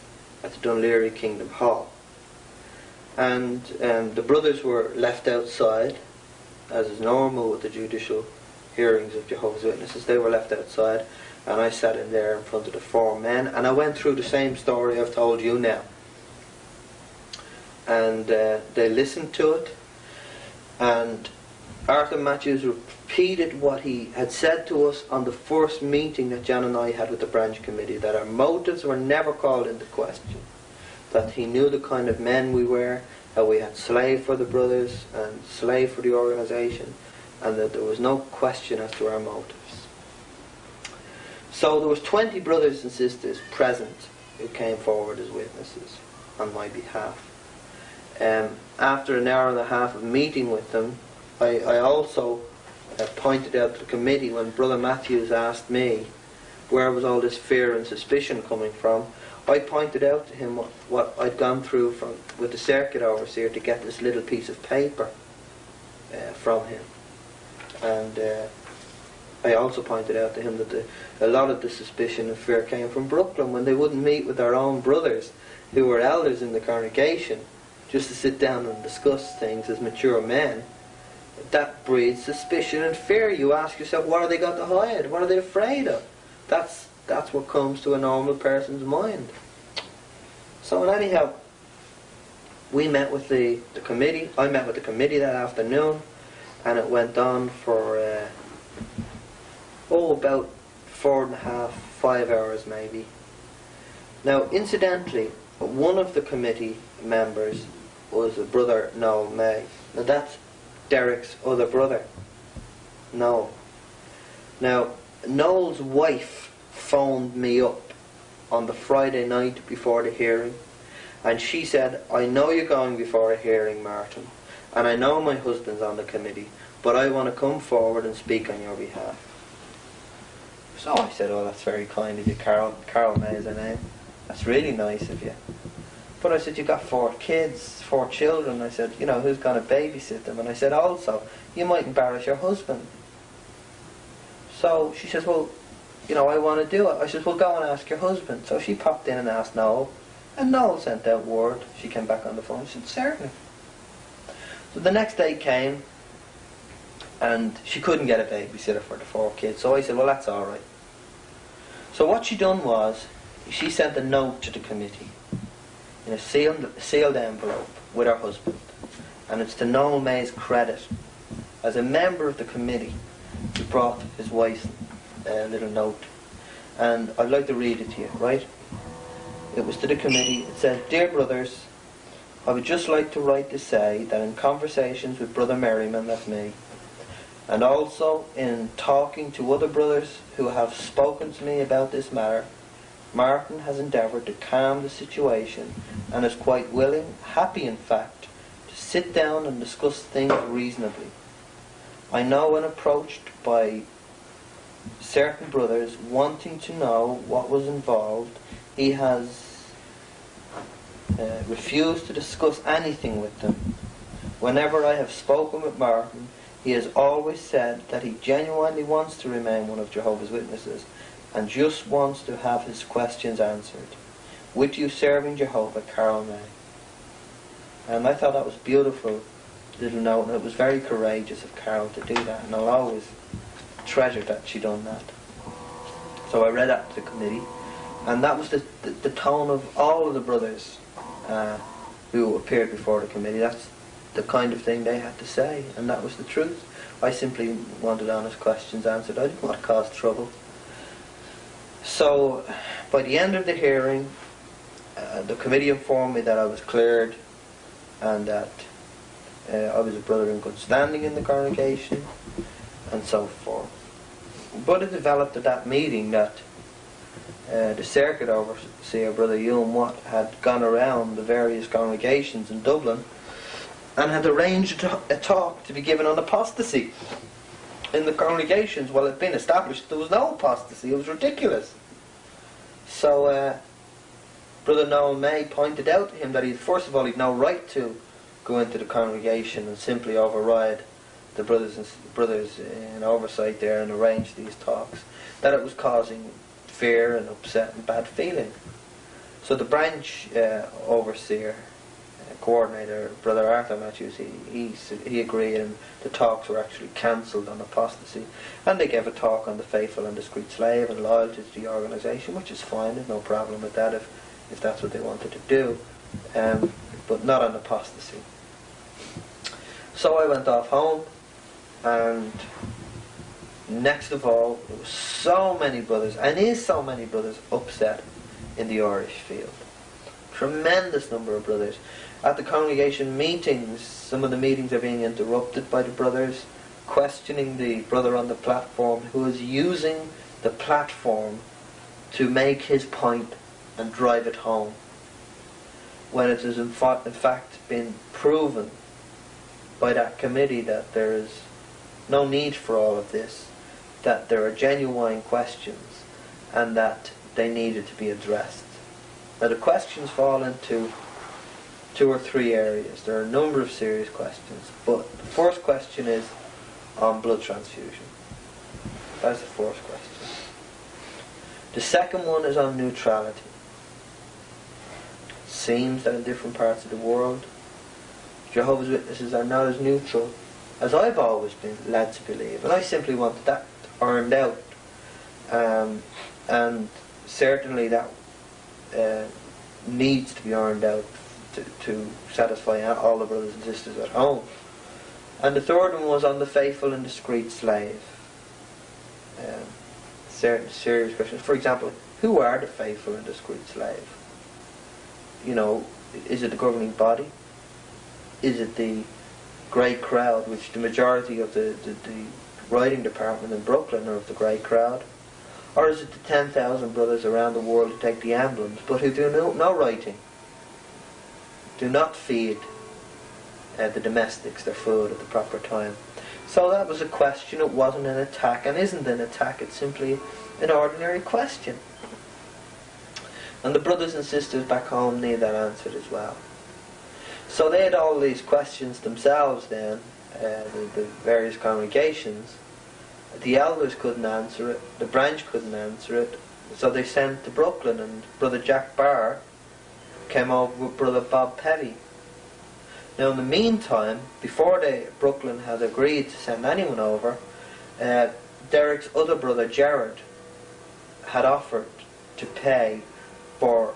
at the Dunleary Kingdom Hall. And the brothers were left outside, as is normal with the judicial hearings of Jehovah's Witnesses. They were left outside, and I sat in there in front of the 4 men, and I went through the same story I've told you now. And they listened to it, and Arthur Matthews repeated what he had said to us on the first meeting that Jan and I had with the branch committee, that our motives were never called into question, that he knew the kind of men we were, how we had slaved for the brothers and slaved for the organisation, and that there was no question as to our motives. So there was 20 brothers and sisters present who came forward as witnesses on my behalf. After an hour and a half of meeting with them, I also pointed out to the committee when Brother Matthews asked me where was all this fear and suspicion coming from. I pointed out to him what I'd gone through with the circuit overseer to get this little piece of paper from him. And I also pointed out to him that a lot of the suspicion and fear came from Brooklyn, when they wouldn't meet with their own brothers who were elders in the congregation just to sit down and discuss things as mature men. That breeds suspicion and fear. You ask yourself, what are they got to hide? What are they afraid of? That's what comes to a normal person's mind. So anyhow, we met with the committee. I met with the committee that afternoon, and it went on for about 4.5, 5 hours maybe. Now, incidentally, one of the committee members was a brother, Noel May. Now that's Derek's other brother, Noel. Now, Noel's wife phoned me up on the Friday night before the hearing, and she said, I know you're going before a hearing, Martin, and I know my husband's on the committee, but I want to come forward and speak on your behalf. So I said, oh, that's very kind of you, Carol. Carol May is her name. That's really nice of you. But I said, you've got 4 kids, 4 children. I said, you know, who's going to babysit them? And I said, also, you might embarrass your husband. So she says, well, you know, I want to do it. I said, well, go and ask your husband. So she popped in and asked Noel. And Noel sent out word. She came back on the phone. She said, certainly. So the next day came, and she couldn't get a babysitter for the 4 kids. So I said, well, that's all right. So what she done was, she sent a note to the committee in a sealed envelope with her husband, and it's to Noel May's credit. As a member of the committee, he brought his wife a little note, and I'd like to read it to you, right? It was to the committee. It says, "Dear brothers, I would just like to write to say that in conversations with Brother Merriman," that's me, "and also in talking to other brothers who have spoken to me about this matter, Martin has endeavoured to calm the situation and is quite willing, happy in fact, to sit down and discuss things reasonably. I know when approached by certain brothers wanting to know what was involved, he has refused to discuss anything with them. Whenever I have spoken with Martin, he has always said that he genuinely wants to remain one of Jehovah's Witnesses and just wants to have his questions answered. With you serving Jehovah, Carol May." And I thought that was a beautiful little note, and it was very courageous of Carol to do that, and I'll always treasure that she done that. So I read that to the committee, and that was the tone of all of the brothers who appeared before the committee. That's the kind of thing they had to say, and that was the truth. I simply wanted honest questions answered. I didn't want to cause trouble. So by the end of the hearing, the committee informed me that I was cleared and that I was a brother in good standing in the congregation and so forth. But it developed at that meeting that the circuit overseer, Brother Ewan Watt, had gone around the various congregations in Dublin and had arranged a talk to be given on apostasy in the congregations. Well, it had been established there was no apostasy. It was ridiculous. So Brother Noel May pointed out to him that first of all he'd no right to go into the congregation and simply override the brothers in oversight there and arrange these talks, that it was causing fear and upset and bad feeling. So the branch overseer, coordinator, Brother Arthur Matthews, he agreed, and the talks were actually cancelled on apostasy, and they gave a talk on the faithful and discreet slave and loyalty to the organisation, which is fine. There's no problem with that if that's what they wanted to do, but not on apostasy. So I went off home, and next of all, there were so many brothers, and is so many brothers, upset in the Irish field. Tremendous number of brothers. At the congregation meetings, some of the meetings are being interrupted by the brothers, questioning the brother on the platform who is using the platform to make his point and drive it home, when it has in fact been proven by that committee that there is no need for all of this, that there are genuine questions and that they needed to be addressed. Now the questions fall into 2 or 3 areas. There are a number of serious questions, but the first question is on blood transfusion. That's the first question. The second one is on neutrality. It seems that in different parts of the world, Jehovah's Witnesses are not as neutral as I've always been led to believe, and I simply wanted that ironed out, and certainly that needs to be ironed out to satisfy all the brothers and sisters at home. And the third one was on the faithful and discreet slave. Certain serious questions. For example, who are the faithful and discreet slave? You know, is it the governing body? Is it the great crowd, which the majority of the writing department in Brooklyn are of the great crowd? Or is it the 10,000 brothers around the world who take the emblems, but who do no writing? Do not feed the domestics their food at the proper time. So that was a question. It wasn't an attack, and isn't an attack. It's simply an ordinary question. And the brothers and sisters back home need that answered as well. So they had all these questions themselves then, the various congregations. The elders couldn't answer it, the branch couldn't answer it, so they sent to Brooklyn, and Brother Jack Barr came over with Brother Bob Petty. Now in the meantime, before Brooklyn had agreed to send anyone over, Derek's other brother Jared had offered to pay for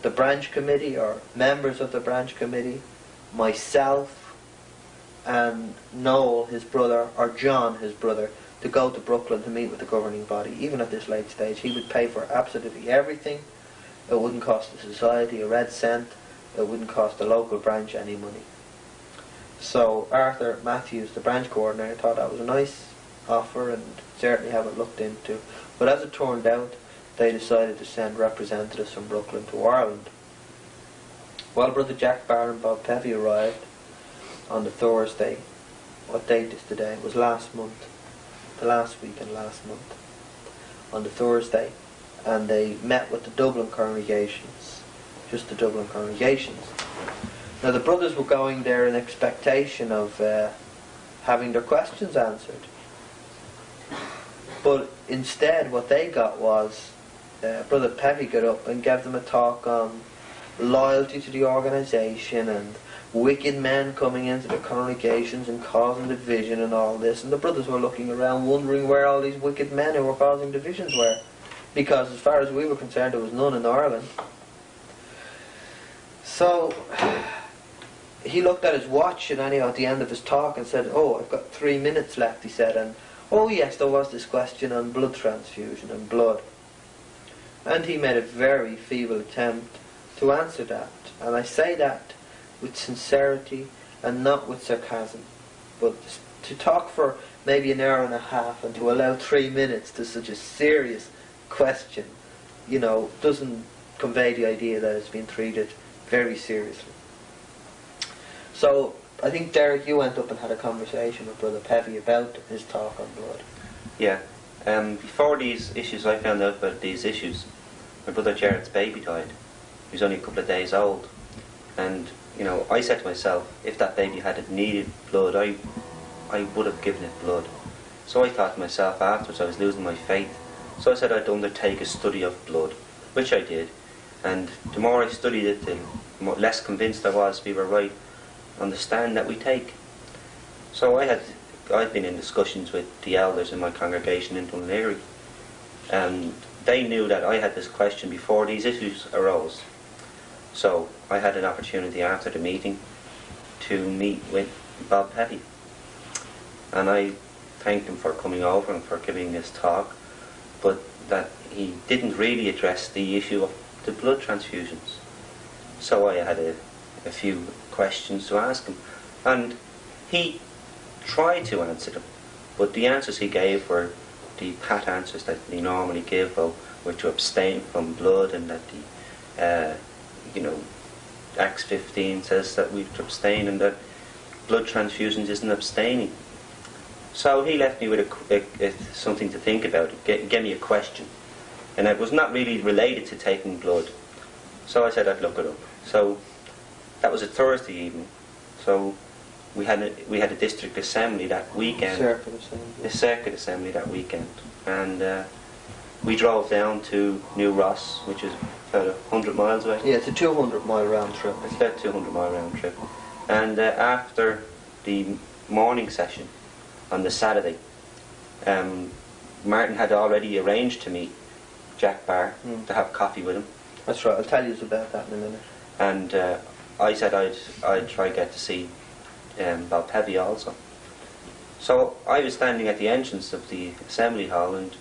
the branch committee or members of the branch committee, myself and Noel, his brother, or John, his brother, to go to Brooklyn to meet with the governing body. Even at this late stage, he would pay for absolutely everything. It wouldn't cost the society a red cent. It wouldn't cost the local branch any money. So Arthur Matthews, the branch coordinator, thought that was a nice offer and certainly have it looked into. But as it turned out, they decided to send representatives from Brooklyn to Ireland. Well, Brother Jack Barr and Bob Pevy arrived on the Thursday. What date is today? It was last month. The last weekend last month. On the Thursday. And they met with the Dublin congregations. Just the Dublin congregations. Now the brothers were going there in expectation of having their questions answered. But instead what they got was Brother Pevy got up and gave them a talk on loyalty to the organisation and wicked men coming into the congregations and causing division and all this. And the brothers were looking around wondering where all these wicked men who were causing divisions were. Because as far as we were concerned, there was none in Ireland. So he looked at his watch and anyhow at the end of his talk and said, "Oh, I've got 3 minutes left," he said, and oh yes, there was this question on blood transfusion and blood. And he made a very feeble attempt to answer that. And I say that with sincerity and not with sarcasm. But to talk for maybe an hour and a half and to allow 3 minutes to such a serious question, doesn't convey the idea that it's been treated very seriously. So I think, Derek, you went up and had a conversation with Brother Pevy about his talk on blood. Yeah. Before these issues, I found out about these issues. My brother Jared's baby died. He was only a couple of days old. And, I said to myself, if that baby had needed blood, I would have given it blood. So I thought to myself afterwards I was losing my faith. So I said I'd undertake a study of blood, which I did. And the more I studied it, the less convinced I was we were right on the stand that we take. So I'd been in discussions with the elders in my congregation in Dunleary, and they knew that I had this question before these issues arose. So I had an opportunity after the meeting to meet with Bob Pevy, and I thanked him for coming over and for giving this talk, but that he didn't really address the issue of the blood transfusions. So I had a few questions to ask him, and he tried to answer them, but the answers he gave were the pat answers that they normally give, were to abstain from blood, and that Acts 15 says that we've to abstain, and that blood transfusions isn't abstaining. So he left me with something to think about. Gave me a question, and it was not really related to taking blood. So I said I'd look it up. So that was a Thursday evening. So we had a district assembly that weekend. A circuit assembly that weekend, and we drove down to New Ross, which is about 100 miles away. Yeah, it's a 200-mile round trip. It's about a 200-mile round trip. And after the morning session on the Saturday, Martin had already arranged to meet Jack Barr to have coffee with him. That's right. I'll tell you about that in a minute. And I said I'd try get to see Bob Pevy also. So I was standing at the entrance of the assembly hall, and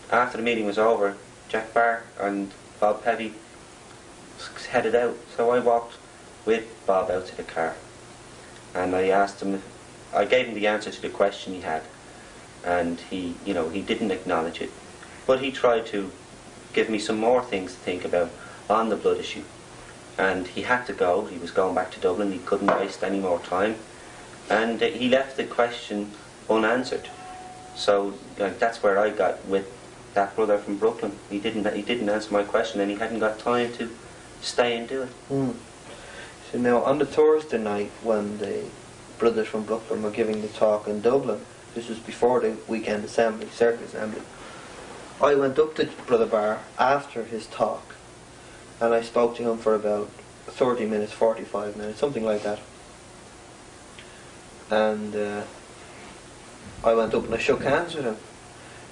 after the meeting was over, Jack Barr and Bob Pevy headed out. So I walked with Bob out to the car, and I asked him I gave him the answer to the question he had, and he didn't acknowledge it, but he tried to give me some more things to think about on the blood issue. And he had to go. He was going back to Dublin. He couldn't waste any more time, and he left the question unanswered. So that's where I got with that brother from Brooklyn. He didn't answer my question, and he hadn't got time to stay and do it. So now on the Thursday night, when the brothers from Brooklyn were giving the talk in Dublin, this was before the weekend assembly, circuit assembly, I went up to Brother Barr after his talk, and I spoke to him for about 30 minutes, 45 minutes, something like that. And I went up and I shook hands with him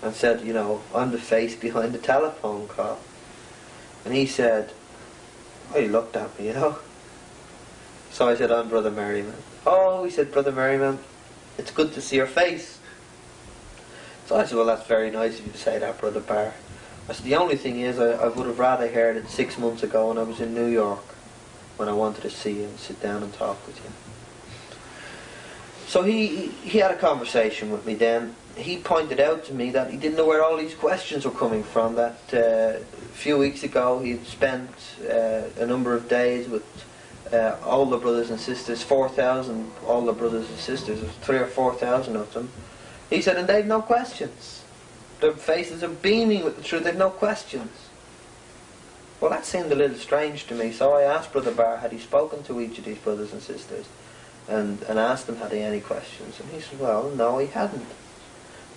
and said, you know, I'm the face behind the telephone call. And he said, oh, he looked at me, you know. So I said, I'm Brother Merriman. Oh, he said, Brother Merriman, it's good to see your face. So I said, well, that's very nice of you to say that, Brother Barr. I said, the only thing is, I would have rather heard it 6 months ago when I was in New York, when I wanted to see you and sit down and talk with you. So he had a conversation with me then. He pointed out to me that he didn't know where all these questions were coming from, that a few weeks ago he had spent a number of days with all the brothers and sisters, 4,000 all the brothers and sisters, 3,000 or 4,000 of them. He said, and they've no questions. Their faces are beaming with the truth, they've no questions. Well, that seemed a little strange to me, so I asked Brother Barr, had he spoken to each of these brothers and sisters, and asked them had they any questions. And he said, well, no, he hadn't.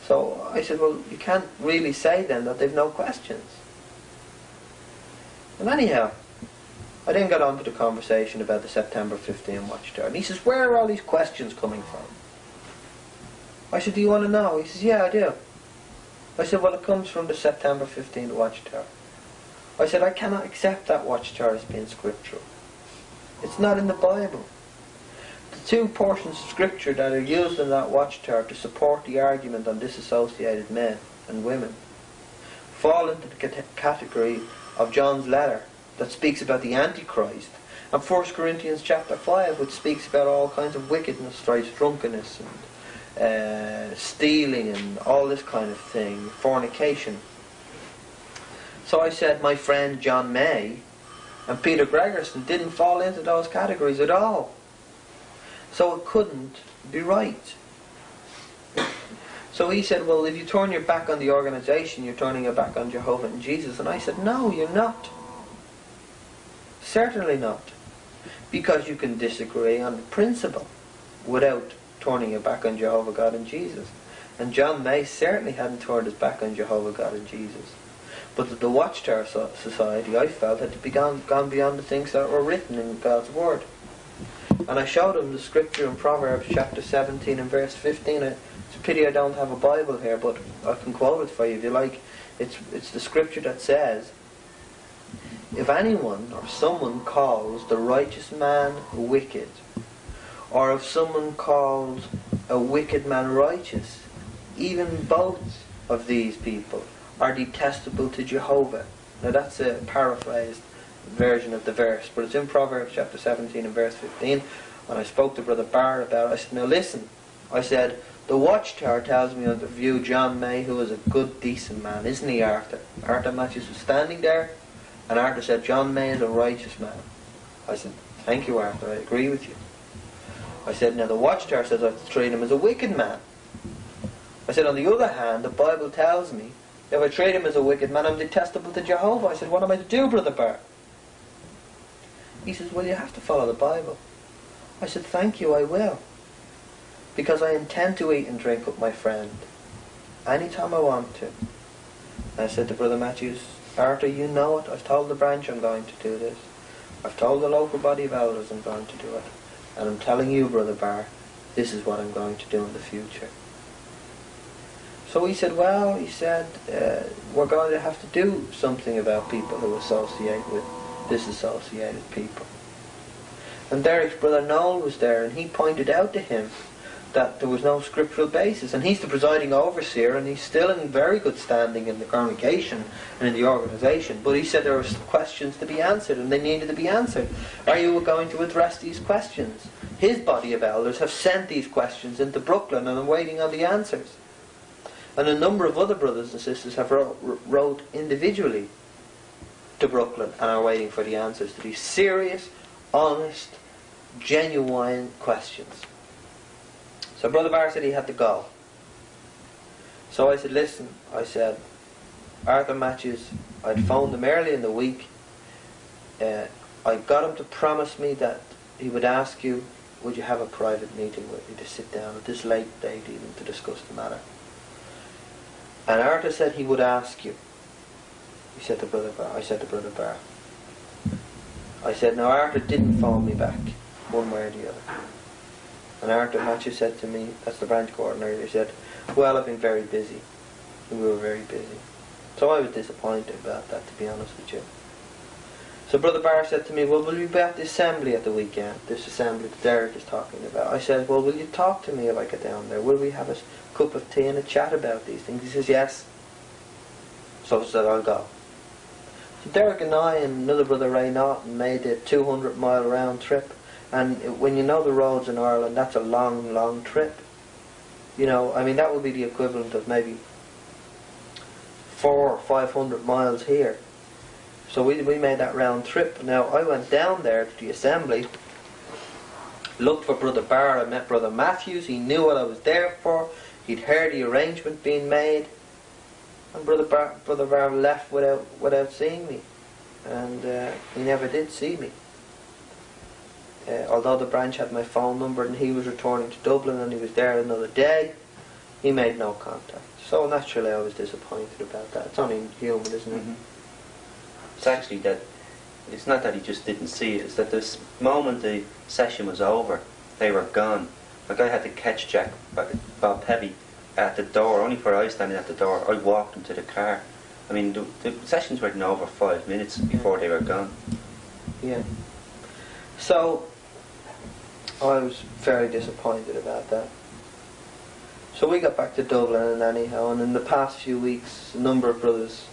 So I said, well, you can't really say then that they've no questions. And anyhow, I then got on to the conversation about the September 15 Watchtower. And he says, where are all these questions coming from? I said, do you want to know? He says, yeah, I do. I said, well, it comes from the September 15 Watchtower. I said, I cannot accept that Watchtower as being scriptural. It's not in the Bible. The two portions of scripture that are used in that Watchtower to support the argument on disassociated men and women fall into the category of John's letter that speaks about the Antichrist, and 1 Corinthians chapter 5, which speaks about all kinds of wickedness, strife, drunkenness, and stealing, and all this kind of thing, fornication. So I said my friend John May and Peter Gregerson didn't fall into those categories at all. So it couldn't be right. So he said, well, if you turn your back on the organization, you're turning your back on Jehovah and Jesus. And I said, no, you're not. Certainly not. Because you can disagree on the principle without turning your back on Jehovah, God and Jesus. And John May certainly hadn't turned his back on Jehovah, God and Jesus. But the Watchtower Society, I felt, had gone beyond the things that were written in God's Word. And I showed him the scripture in Proverbs chapter 17 and verse 15. It's a pity I don't have a Bible here, but I can quote it for you if you like. It's the scripture that says, if anyone or someone calls the righteous man wicked, or if someone calls a wicked man righteous, even both of these people are detestable to Jehovah. Now that's a paraphrased version of the verse, but it's in Proverbs chapter 17 and verse 15. And I spoke to Brother Barr about it. I said, now listen, I said, the Watchtower tells me to view John May, who is a good, decent man, isn't he, Arthur? Arthur Matthews was standing there, and Arthur said, John May is a righteous man. I said, thank you, Arthur, I agree with you. I said, now the Watchtower says I have to treat him as a wicked man. I said, on the other hand, the Bible tells me if I treat him as a wicked man, I'm detestable to Jehovah. I said, what am I to do, Brother Barr? He says, well, you have to follow the Bible. I said, thank you, I will. Because I intend to eat and drink with my friend anytime I want to. And I said to Brother Matthews, Arthur, you know it. I've told the branch I'm going to do this. I've told the local body of elders I'm going to do it. And I'm telling you, Brother Barr, this is what I'm going to do in the future. So he said, well, we're going to have to do something about people who associate with disassociated people. And Derek's brother Noel was there, and he pointed out to him that there was no scriptural basis. And he's the presiding overseer, and he's still in very good standing in the congregation and in the organisation. But he said there were questions to be answered, and they needed to be answered. Are you going to address these questions? His body of elders have sent these questions into Brooklyn, and I'm waiting on the answers. And a number of other brothers and sisters have wrote individually to Brooklyn and are waiting for the answers to these serious, honest, genuine questions. So Brother Barr said he had to go. So I said, listen, I said, Arthur Matthews, I'd phoned him early in the week. I got him to promise me that he would ask you, would you have a private meeting with me to sit down at this late date even to discuss the matter. And Arthur said he would ask you. He said to Brother Barr. I said to Brother Barr. I said, now Arthur didn't phone me back, one way or the other. And Arthur Matthew said to me, that's the branch coordinator, he said, well, I've been very busy. And we were very busy. So I was disappointed about that, to be honest with you. So Brother Barr said to me, well, will you be at the assembly at the weekend? This assembly that Derek is talking about. I said, well, will you talk to me if I get down there? Will we have a cup of tea and a chat about these things? He says, yes. So I said, I'll go. So Derek and I and another brother Ray Norton made a 200-mile round trip. And when you know the roads in Ireland, that's a long, long trip. You know, I mean, that would be the equivalent of maybe 400 or 500 miles here. So we made that round trip. Now, I went down there to the assembly, looked for Brother Barr. I met Brother Matthews. He knew what I was there for. He'd heard the arrangement being made. And Brother Barr left without seeing me. And he never did see me. Although the branch had my phone number and he was returning to Dublin and he was there another day, he made no contact. So naturally I was disappointed about that. It's only human, isn't it? Mm-hmm. It's actually that, it's not that he just didn't see it, it's that this moment the session was over, they were gone. Like I had to catch Jack, Bob Heavy, at the door, only for I was standing at the door. I walked him to the car. I mean, the sessions were over 5 minutes before they were gone. Yeah. So, I was very disappointed about that. So we got back to Dublin and anyhow, and in the past few weeks a number of brothers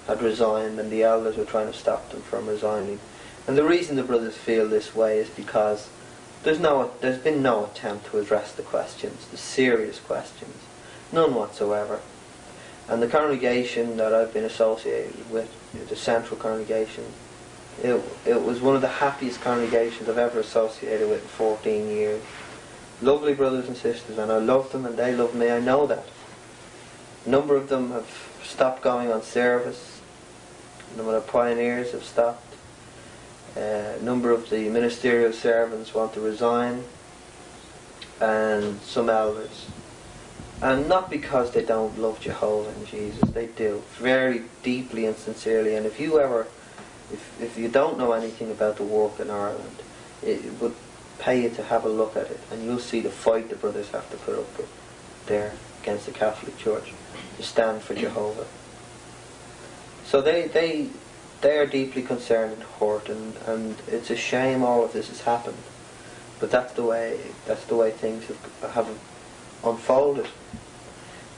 had resigned and the elders were trying to stop them from resigning. And the reason the brothers feel this way is because there's been no attempt to address the questions, the serious questions. None whatsoever. And the congregation that I've been associated with, the central congregation, it was one of the happiest congregations I've ever associated with in 14 years. Lovely brothers and sisters, and I love them and they love me, I know that. A number of them have stopped going on service. A number of pioneers have stopped. A number of the ministerial servants want to resign, and some elders. And not because they don't love Jehovah and Jesus, they do, very deeply and sincerely. And if you don't know anything about the work in Ireland, it would pay you to have a look at it, and you'll see the fight the brothers have to put up with there against the Catholic Church to stand for Jehovah. So they are deeply concerned and hurt, and it's a shame all of this has happened. But that's the way things have unfolded.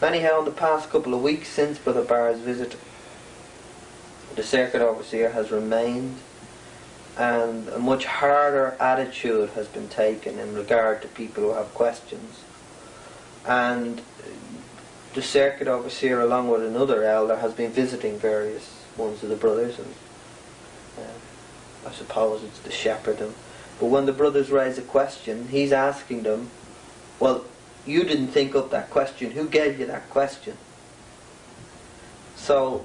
Anyhow, in the past couple of weeks since Brother Barr's visit, the circuit overseer has remained, and a much harder attitude has been taken in regard to people who have questions. And the circuit overseer, along with another elder, has been visiting various ones of the brothers, and I suppose it's to shepherd them. But when the brothers raise a question, he's asking them, well, you didn't think up that question. Who gave you that question? So,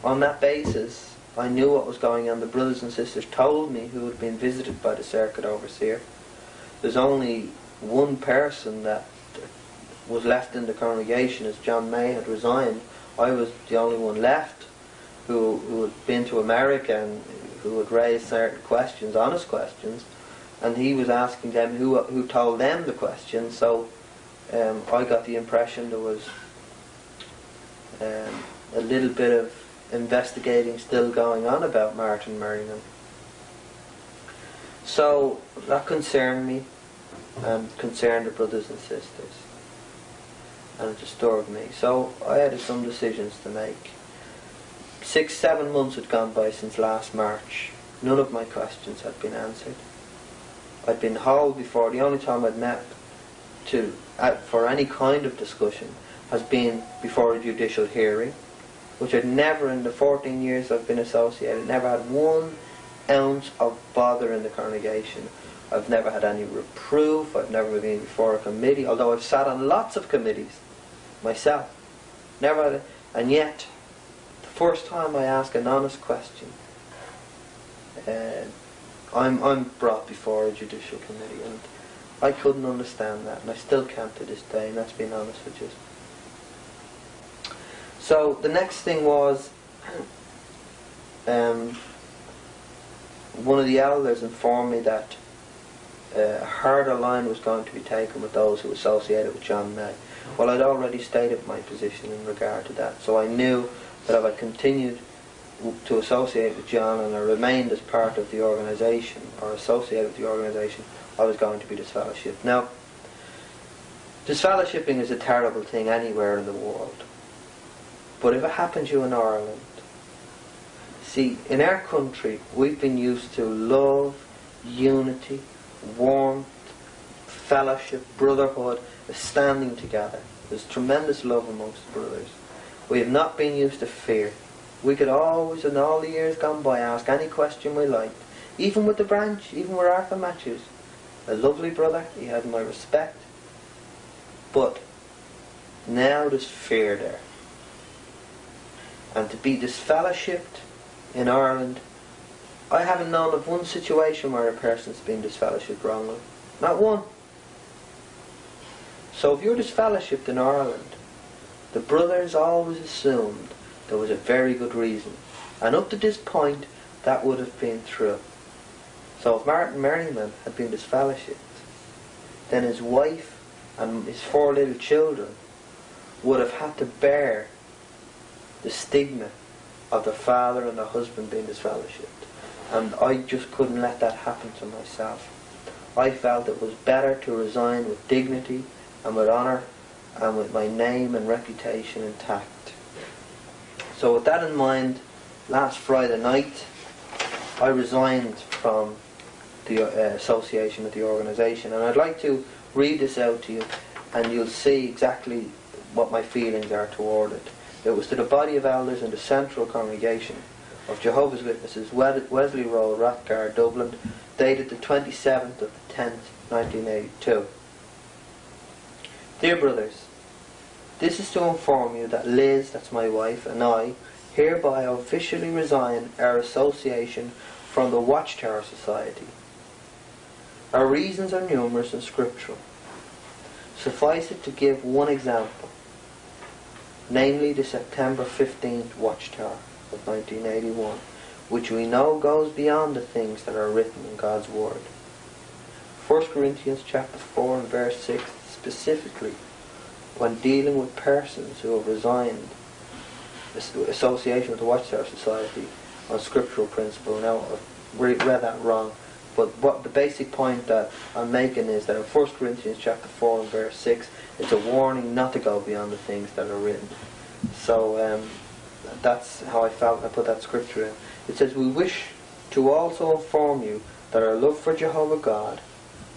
on that basis, I knew what was going on. The brothers and sisters told me who had been visited by the circuit overseer. There's only one person that was left in the congregation, as John May had resigned. I was the only one left who had been to America and who had raised certain questions, honest questions, and he was asking them who told them the questions. So I got the impression there was a little bit of investigating still going on about Martin Merriman. So that concerned me and concerned the brothers and sisters, and it disturbed me. So I had some decisions to make. 6-7 months had gone by since last March. None of my questions had been answered. I'd been hauled before. The only time I'd met for any kind of discussion has been before a judicial hearing, which I'd never, in the 14 years I've been associated, never had 1 ounce of bother in the congregation. I've never had any reproof. I've never been before a committee, although I've sat on lots of committees myself. Never had it. And yet, the first time I ask an honest question, I'm brought before a judicial committee, and I couldn't understand that, and I still can't to this day, and that's being honest with you. So the next thing was, one of the elders informed me that a harder line was going to be taken with those who associated with John and May. Well, I'd already stated my position in regard to that, so I knew that if I continued to associate with John and I remained as part of the organisation or associated with the organisation, I was going to be disfellowshipped. Now, disfellowshipping is a terrible thing anywhere in the world, but if it happened to you in Ireland, see, in our country we've been used to love, unity, warmth, fellowship, brotherhood, standing together. There's tremendous love amongst the brothers. We have not been used to fear. We could always, in all the years gone by, ask any question we liked. Even with the branch, even with Arthur Matthews. A lovely brother, he had my respect. But now there's fear there. And to be disfellowshipped in Ireland, I haven't known of one situation where a person's been disfellowshipped wrongly. Not one. So if you're disfellowshipped in Ireland, the brothers always assumed there was a very good reason. And up to this point, that would have been true. So if Martin Merriman had been disfellowshipped, then his wife and his 4 little children would have had to bear the stigma of the father and the husband being disfellowshipped. And I just couldn't let that happen to myself. I felt it was better to resign with dignity and with honour and with my name and reputation intact. So with that in mind, last Friday night I resigned from the association with the organisation, and I'd like to read this out to you and you'll see exactly what my feelings are toward it. It was to the body of elders in the central congregation of Jehovah's Witnesses, Wesley Road, Rathgar, Dublin, dated the 27th of the 10th, 1982. Dear brothers, this is to inform you that Liz, that's my wife, and I hereby officially resign our association from the Watchtower Society. Our reasons are numerous and scriptural. Suffice it to give one example, namely the September 15th Watchtower of 1981, which we know goes beyond the things that are written in God's Word. 1 Corinthians chapter 4 and verse 6 specifically, when dealing with persons who have resigned association with the Watchtower Society on scriptural principle. Now, I've read that wrong, but what the basic point that I'm making is that in 1 Corinthians chapter 4 and verse 6, it's a warning not to go beyond the things that are written. So that's how I felt I put that scripture in. It says, we wish to also inform you that our love for Jehovah God,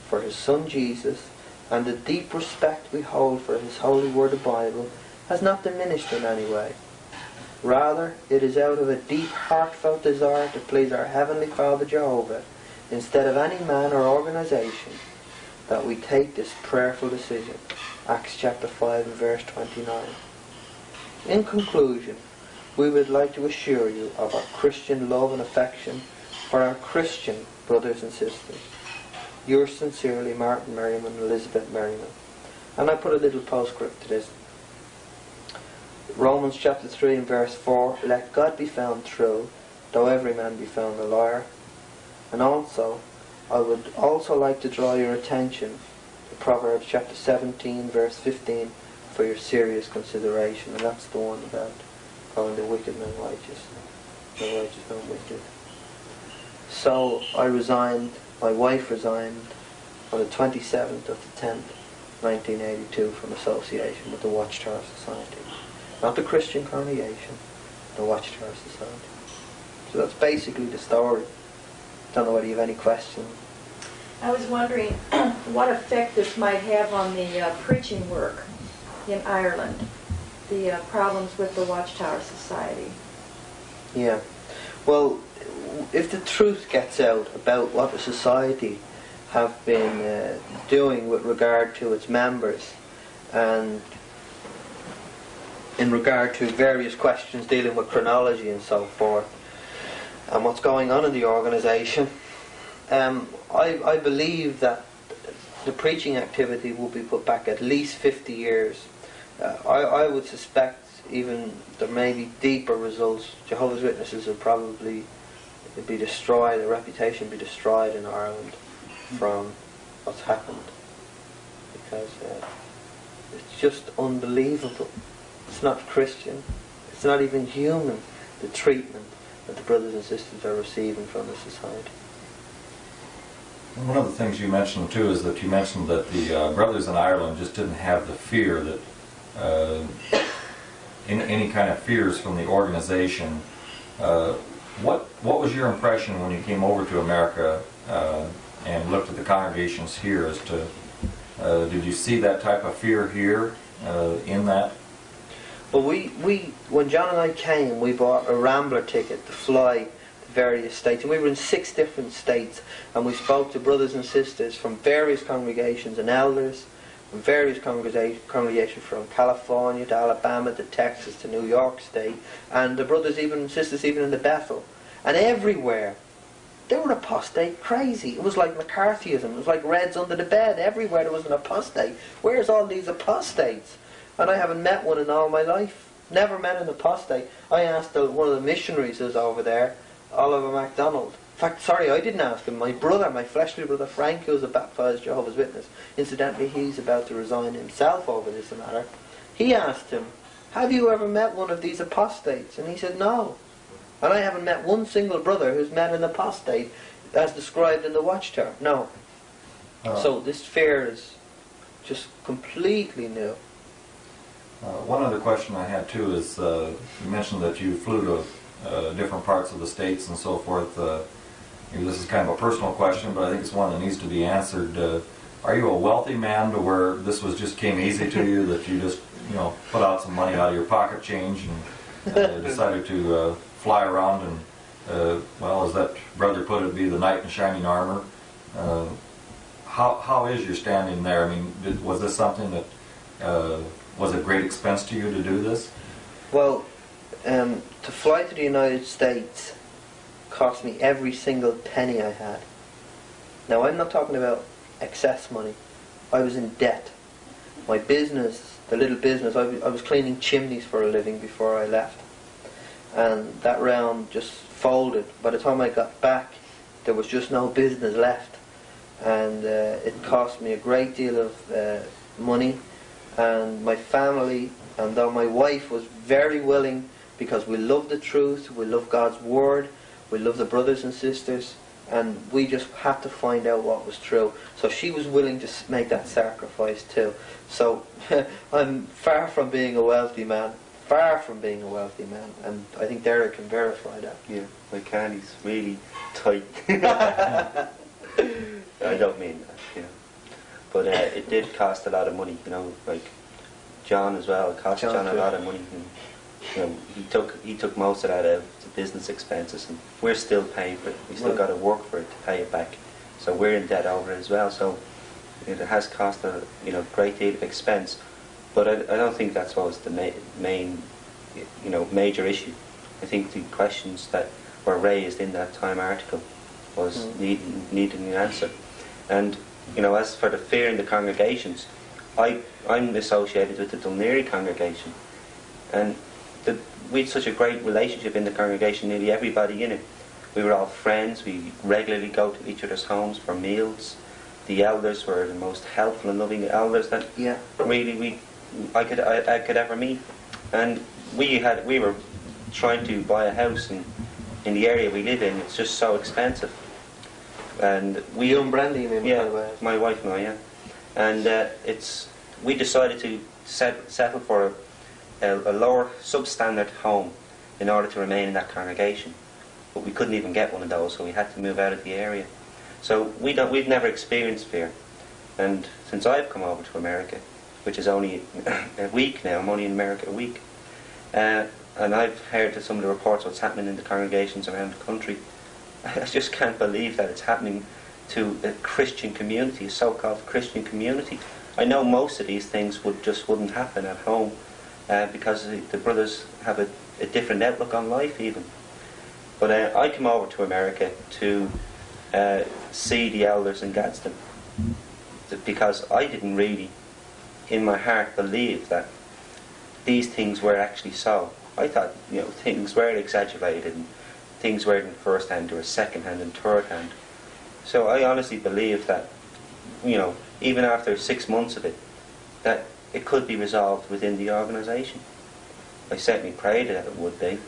for His Son Jesus, and the deep respect we hold for His holy word, the Bible, has not diminished in any way. Rather, it is out of a deep, heartfelt desire to please our Heavenly Father Jehovah, instead of any man or organisation, that we take this prayerful decision. Acts chapter 5 and verse 29. In conclusion, we would like to assure you of our Christian love and affection for our Christian brothers and sisters. Yours sincerely, Martin Merriman and Elizabeth Merriman. And I put a little postscript to this. Romans chapter 3 and verse 4, let God be found true, though every man be found a liar. And also, I would also like to draw your attention to Proverbs chapter 17 verse 15 for your serious consideration. And that's the one about calling the wicked man righteous, the righteous man wicked. So I resigned, my wife resigned on the 27th of the 10th, 1982 from association with the Watchtower Society. Not the Christian congregation, the Watchtower Society. So that's basically the story. Don't know whether you have any questions. I was wondering what effect this might have on the preaching work in Ireland, the problems with the Watchtower Society. Yeah. Well, if the truth gets out about what the society have been doing with regard to its members, and in regard to various questions dealing with chronology and so forth, and what's going on in the organisation, I believe that the preaching activity will be put back at least 50 years. I would suspect even there may be deeper results. Jehovah's Witnesses will probably be destroyed, their reputation be destroyed in Ireland from what's happened, because it's just unbelievable. It's not Christian. It's not even human, the treatment that the brothers and sisters are receiving from the society. One of the things you mentioned too is that you mentioned that the brothers in Ireland just didn't have the fear that any kind of fears from the organization. What was your impression when you came over to America and looked at the congregations here? As to did you see that type of fear here in that? Well, when John and I came, we bought a Rambler ticket to fly to various states, and we were in 6 different states, and we spoke to brothers and sisters from various congregations and elders from various congregations from California to Alabama to Texas to New York State, and the brothers even and sisters even in the Bethel, and everywhere they were apostate crazy. It was like McCarthyism. It was like Reds under the bed. Everywhere there was an apostate. Where's all these apostates? And I haven't met one in all my life. Never met an apostate. I asked one of the missionaries who's over there, Oliver MacDonald. In fact, sorry, I didn't ask him. My brother, my fleshly brother Frank, who's a baptized Jehovah's Witness. Incidentally, he's about to resign himself over this matter. He asked him, have you ever met one of these apostates? And he said, no. And I haven't met one single brother who's met an apostate as described in the Watchtower. No. So this fear is just completely new. One other question I had too is you mentioned that you flew to different parts of the states and so forth. This is kind of a personal question, but I think it's one that needs to be answered. Are you a wealthy man to where this was just came easy to you, that you just put out some money out of your pocket change and decided to fly around and well, as that brother put it, be the knight in shining armor? How is your standing there? I mean, was this something that was a great expense to you to do this? Well, to fly to the United States cost me every single penny I had. Now, I'm not talking about excess money. I was in debt. My business, the little business, I was cleaning chimneys for a living before I left. And that round just folded. By the time I got back, there was just no business left. And it cost me a great deal of money. And my family, and though my wife was very willing, because we love the truth, we love God's Word, we love the brothers and sisters, and we just had to find out what was true. So she was willing to make that sacrifice too. So I'm far from being a wealthy man, far from being a wealthy man, and I think Derek can verify that. Yeah, my candy's really tight. I don't mean that, But it did cost a lot of money, like John as well. It cost John a lot of money. And, he took most of that out of the business expenses, and we're still paying for it. We still got to work for it to pay it back. So we're in debt over it as well. So it has cost a great deal of expense. But I don't think that's what was the main major issue. I think the questions that were raised in that Time article was needing an answer. And as for the fear in the congregations, I'm associated with the Dunleary congregation, and we had such a great relationship in the congregation, nearly everybody in it. We were all friends, we regularly go to each other's homes for meals. The elders were the most helpful and loving elders that really I could ever meet. And we were trying to buy a house in the area we live in. It's just so expensive. And you and Brandy, you mean? Yeah, my wife and I, yeah. And we decided to settle for a lower substandard home in order to remain in that congregation. But we couldn't even get one of those, so we had to move out of the area. So we've never experienced fear. And since I've come over to America, which is only a week now, I'm only in America a week, and I've heard some of the reports of what's happening in the congregations around the country. I just can't believe that it's happening to a Christian community, a so-called Christian community. I know most of these things wouldn't happen at home because the brothers have a different outlook on life even. But I came over to America to see the elders in Gadsden because I didn't really, in my heart, believe that these things were actually so. I thought, things were exaggerated and things were in first hand or second hand and third hand. So I honestly believe that even after 6 months of it, that it could be resolved within the organisation. I certainly prayed that it would be.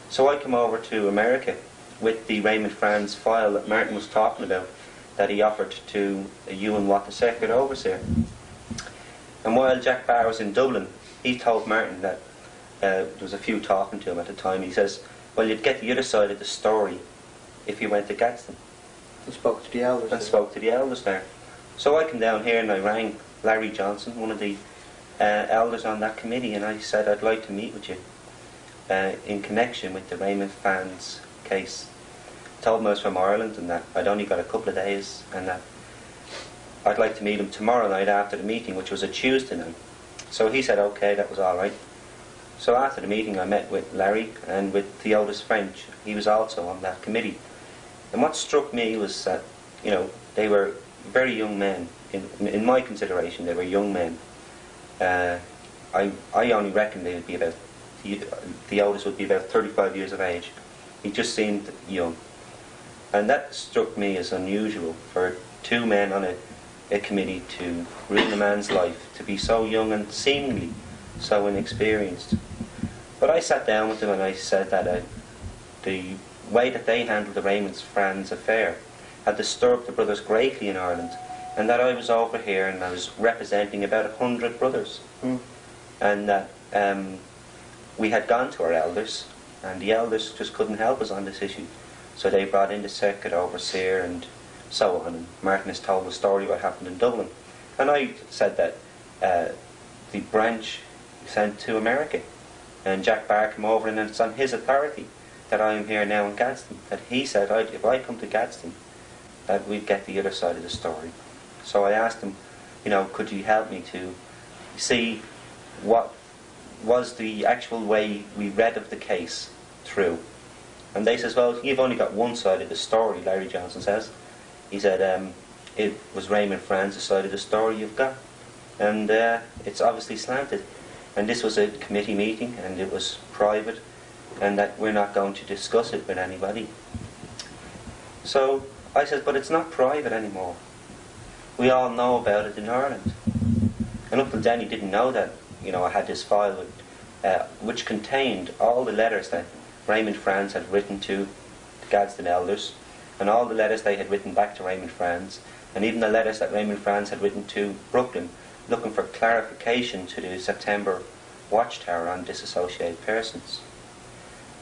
So I come over to America with the Raymond Franz file that Martin was talking about, that he offered to Ewan Watt, the circuit overseer. And while Jack Barr was in Dublin, he told Martin that there was a few talking to him at the time. He says, well, you'd get the other side of the story if you went to Gadsden. And spoke to the elders. And spoke to the elders there. So I came down here and I rang Larry Johnson, one of the elders on that committee, and I said I'd like to meet with you in connection with the Raymond Franz case. I told him I was from Ireland and that I'd only got a couple of days and that I'd like to meet him tomorrow night after the meeting, which was a Tuesday night. So he said okay, that was alright. So after the meeting I met with Larry and with Theodis French. He was also on that committee. And what struck me was that, they were very young men. In my consideration, they were young men. I only reckon they would be about, Theodis would be about 35 years of age. He just seemed young. And that struck me as unusual for two men on a committee to ruin a man's life, to be so young and seemingly so inexperienced. But I sat down with them and I said that the way that they handled the Raymond Franz affair had disturbed the brothers greatly in Ireland, and that I was over here and I was representing about 100 brothers. And that we had gone to our elders, and the elders just couldn't help us on this issue. So they brought in the circuit overseer and so on, and Martin has told the story what happened in Dublin. And I said that the branch sent to America, and Jack Barr came over, and it's on his authority that I am here now in Gadsden, that he said if I come to Gadsden that we'd get the other side of the story. So I asked him, could you help me to see what was the actual way we read of the case through. And they says, well, you've only got one side of the story, Larry Johnson says. He said, it was Raymond Franz's side of the story you've got. And it's obviously slanted. And this was a committee meeting, and it was private, and that we're not going to discuss it with anybody. So I said, but it's not private anymore. We all know about it in Ireland. And up till then he didn't know that, I had this file which contained all the letters that Raymond Franz had written to the Gadsden elders, and all the letters they had written back to Raymond Franz, and even the letters that Raymond Franz had written to Brooklyn, looking for clarification to the September Watchtower on disassociated persons.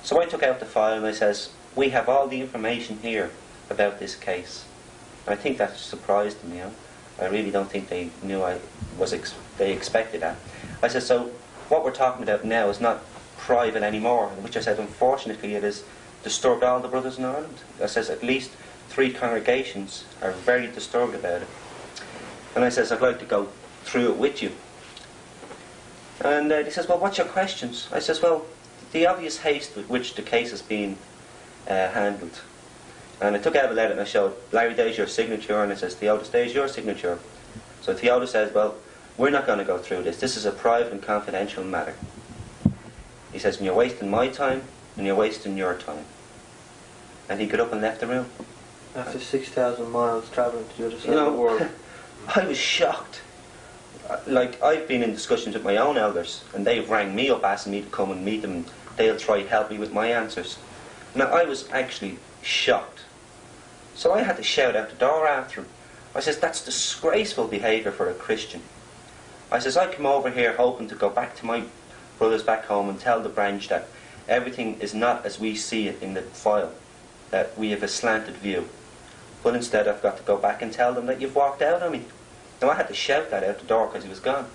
So I took out the file and I says, we have all the information here about this case. And I think that surprised them, I really don't think they knew they expected that. I said, so what we're talking about now is not private anymore, which I said, unfortunately it has disturbed all the brothers in Ireland. I says, at least 3 congregations are very disturbed about it. And I says, I'd like to go through it with you. And he says, well, what's your questions? I says, well, the obvious haste with which the case is being handled. And I took out a letter and I showed, Larry, there's your signature, and it says, Theodis, there's your signature. So Theodis says, well, we're not going to go through this. This is a private and confidential matter. He says, and you're wasting my time, and you're wasting your time. And he got up and left the room. After 6,000 miles travelling to the other side of the world. I was shocked. Like, I've been in discussions with my own elders, and they've rang me up asking me to come and meet them, and they'll try to help me with my answers. Now, I was actually shocked. So I had to shout out the door after him. I says, that's disgraceful behaviour for a Christian. I says, I come over here hoping to go back to my brothers back home and tell the branch that everything is not as we see it in the file, that we have a slanted view. But instead I've got to go back and tell them that you've walked out on me. Now I had to shout that out the door because he was gone.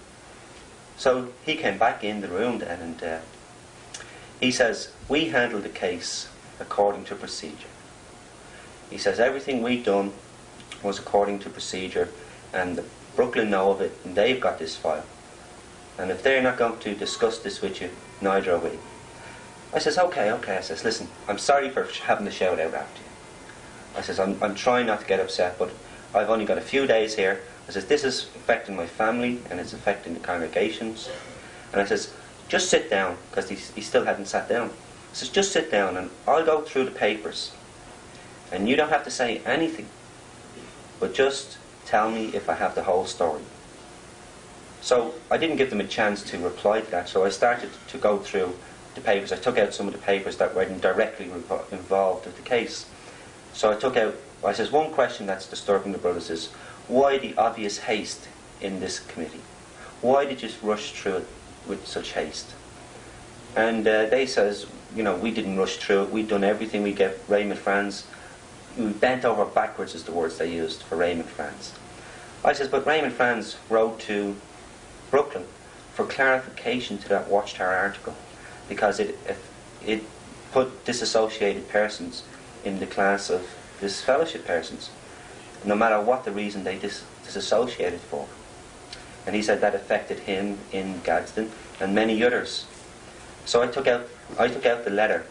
So he came back in the room then, and he says, we handled the case according to procedure. He says, everything we've done was according to procedure, and the Brooklyn know of it, and they've got this file. And if they're not going to discuss this with you, neither are we. I says, okay. I says, listen, I'm sorry for having to shout out after you. I says, I'm trying not to get upset, but I've only got a few days here. I says, this is affecting my family, and it's affecting the congregations. And I says, just sit down, because he still hadn't sat down. I says, just sit down, and I'll go through the papers. And you don't have to say anything, but just tell me if I have the whole story. So I didn't give them a chance to reply to that, so I started to go through the papers. I took out some of the papers that weren't directly involved with the case. So I says, one question that's disturbing the brothers is, why the obvious haste in this committee? Why did you rush through it with such haste? And they says, we didn't rush through it. We'd done everything. We gave Raymond Franz, we bent over backwards is the words they used for Raymond Franz. I says, but Raymond Franz wrote to Brooklyn for clarification to that Watchtower article, because it put disassociated persons in the class of disfellowship persons, no matter what the reason they disassociated for. And he said that affected him in Gadsden and many others. So I took out the letter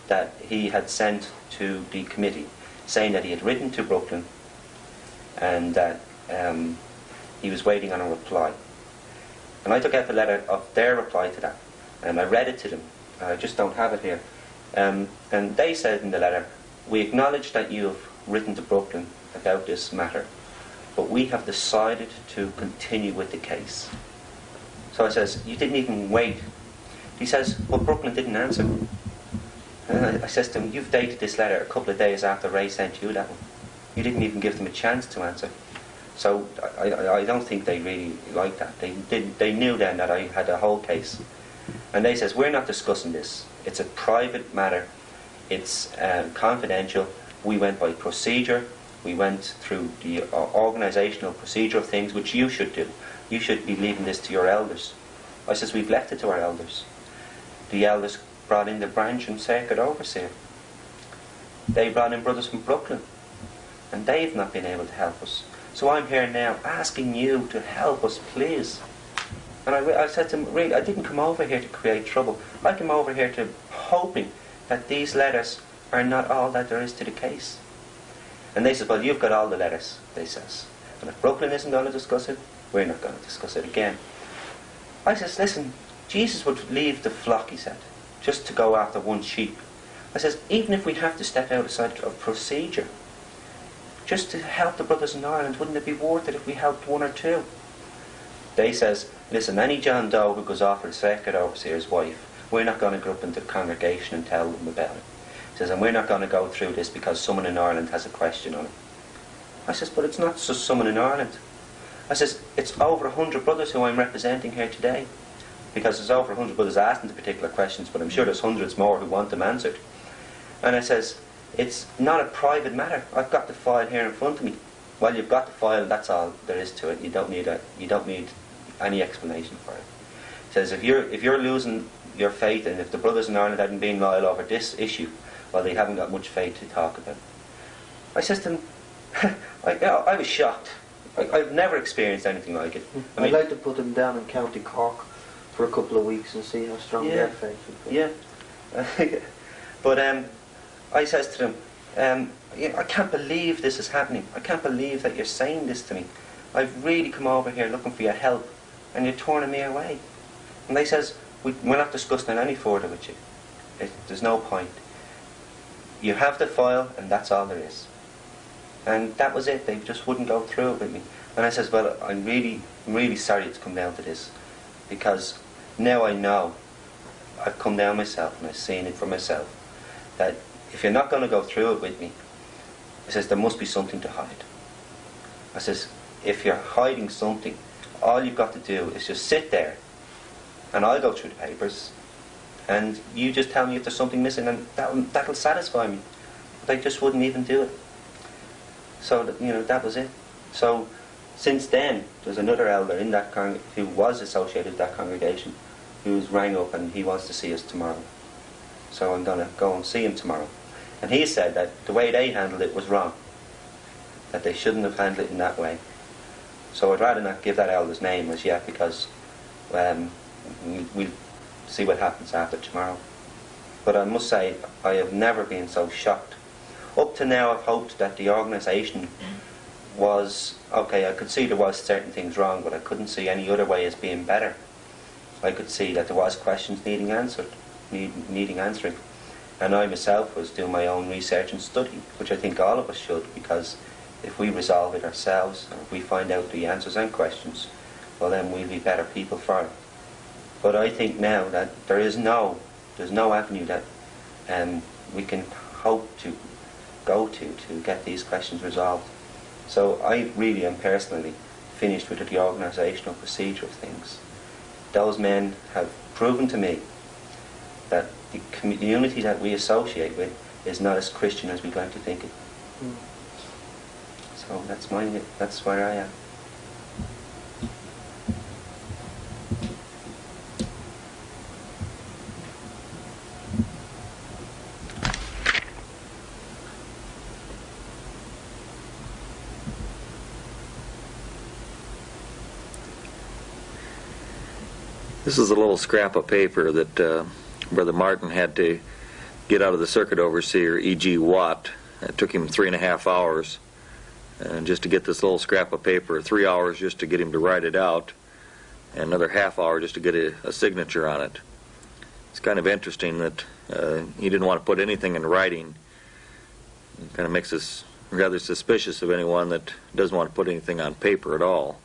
that he had sent to the committee, saying that he had written to Brooklyn and that he was waiting on a reply. And I took out the letter of their reply to that, and I read it to them. I just don't have it here. And they said in the letter, we acknowledge that you have written to Brooklyn about this matter, but we have decided to continue with the case. So I says, you didn't even wait. He says, well, Brooklyn didn't answer. And I says to him, you've dated this letter a couple of days after Ray sent you that one. You didn't even give them a chance to answer. So I don't think they really liked that. They knew then that I had a whole case. And they says, we're not discussing this. It's a private matter. It's confidential. We went by procedure. We went through the organisational procedure of things, which you should do. You should be leaving this to your elders. I says, we've left it to our elders. The elders brought in the branch and circuit overseer. They brought in brothers from Brooklyn, and they've not been able to help us. So I'm here now asking you to help us, please. And I said to him, really, I didn't come over here to create trouble. I came over here to hoping that these letters are not all that there is to the case. And they said, well, you've got all the letters, they says. And if Brooklyn isn't going to discuss it, we're not going to discuss it again. I says, listen, Jesus would leave the flock, he said, just to go after one sheep. I says, even if we have to step outside of procedure, just to help the brothers in Ireland, wouldn't it be worth it if we helped one or two? They says, listen, any John Doe who goes off for the circuit overseer's wife, we're not going to go up into the congregation and tell them about it. He says, and we're not going to go through this because someone in Ireland has a question on it. I says, but it's not just someone in Ireland. I says, it's over 100 brothers who I'm representing here today. Because there's over 100 brothers asking the particular questions, but I'm sure there's hundreds more who want them answered. And I says, it's not a private matter. I've got the file here in front of me. Well, you've got the file, that's all there is to it. You don't need any explanation for it. He says, if you're losing your faith, and if the brothers in Ireland hadn't been loyal over this issue, well, they haven't got much faith to talk about. I says to him, I was shocked. I've never experienced anything like it. I'd like to put them down in County Cork for a couple of weeks and see how strong their faith would be. Yeah. But I says to them, I can't believe this is happening. I can't believe that you're saying this to me. I've really come over here looking for your help, and you're turning me away. And they says, we're not discussing it any further with you. There's no point. You have the file, and that's all there is. And that was it. They just wouldn't go through it with me. And I says, well, I'm really sorry it's come down to this, because now I know, I've come down myself and I've seen it for myself, that if you're not going to go through it with me, I says, there must be something to hide. I says, if you're hiding something, all you've got to do is just sit there and I'll go through the papers and you just tell me if there's something missing, and that'll satisfy me. But they just wouldn't even do it. So that was it. So since then, there's another elder in that who was associated with that congregation, who's rang up and he wants to see us tomorrow. So I'm going to go and see him tomorrow. And he said that the way they handled it was wrong, that they shouldn't have handled it in that way. So I'd rather not give that elder's name as yet, because we'll see what happens after tomorrow. But I must say, I have never been so shocked. Up to now, I've hoped that the organisation was okay. I could see there was certain things wrong, but I couldn't see any other way as being better. I could see that there was questions needing answering, and I myself was doing my own research and study, which I think all of us should, because if we resolve it ourselves, and if we find out the answers and questions, well then we'll be better people for it. But I think now that there's no avenue that we can hope to go to get these questions resolved. So I really am personally finished with the organisational procedure of things. Those men have proven to me that the community that we associate with is not as Christian as we'd like to think it. So that's where I am. This is a little scrap of paper that Brother Martin had to get out of the circuit overseer, E.G. Watt. It took him 3.5 hours just to get this little scrap of paper, 3 hours just to get him to write it out, and another half hour just to get a signature on it. It's kind of interesting that he didn't want to put anything in writing. It kind of makes us rather suspicious of anyone that doesn't want to put anything on paper at all.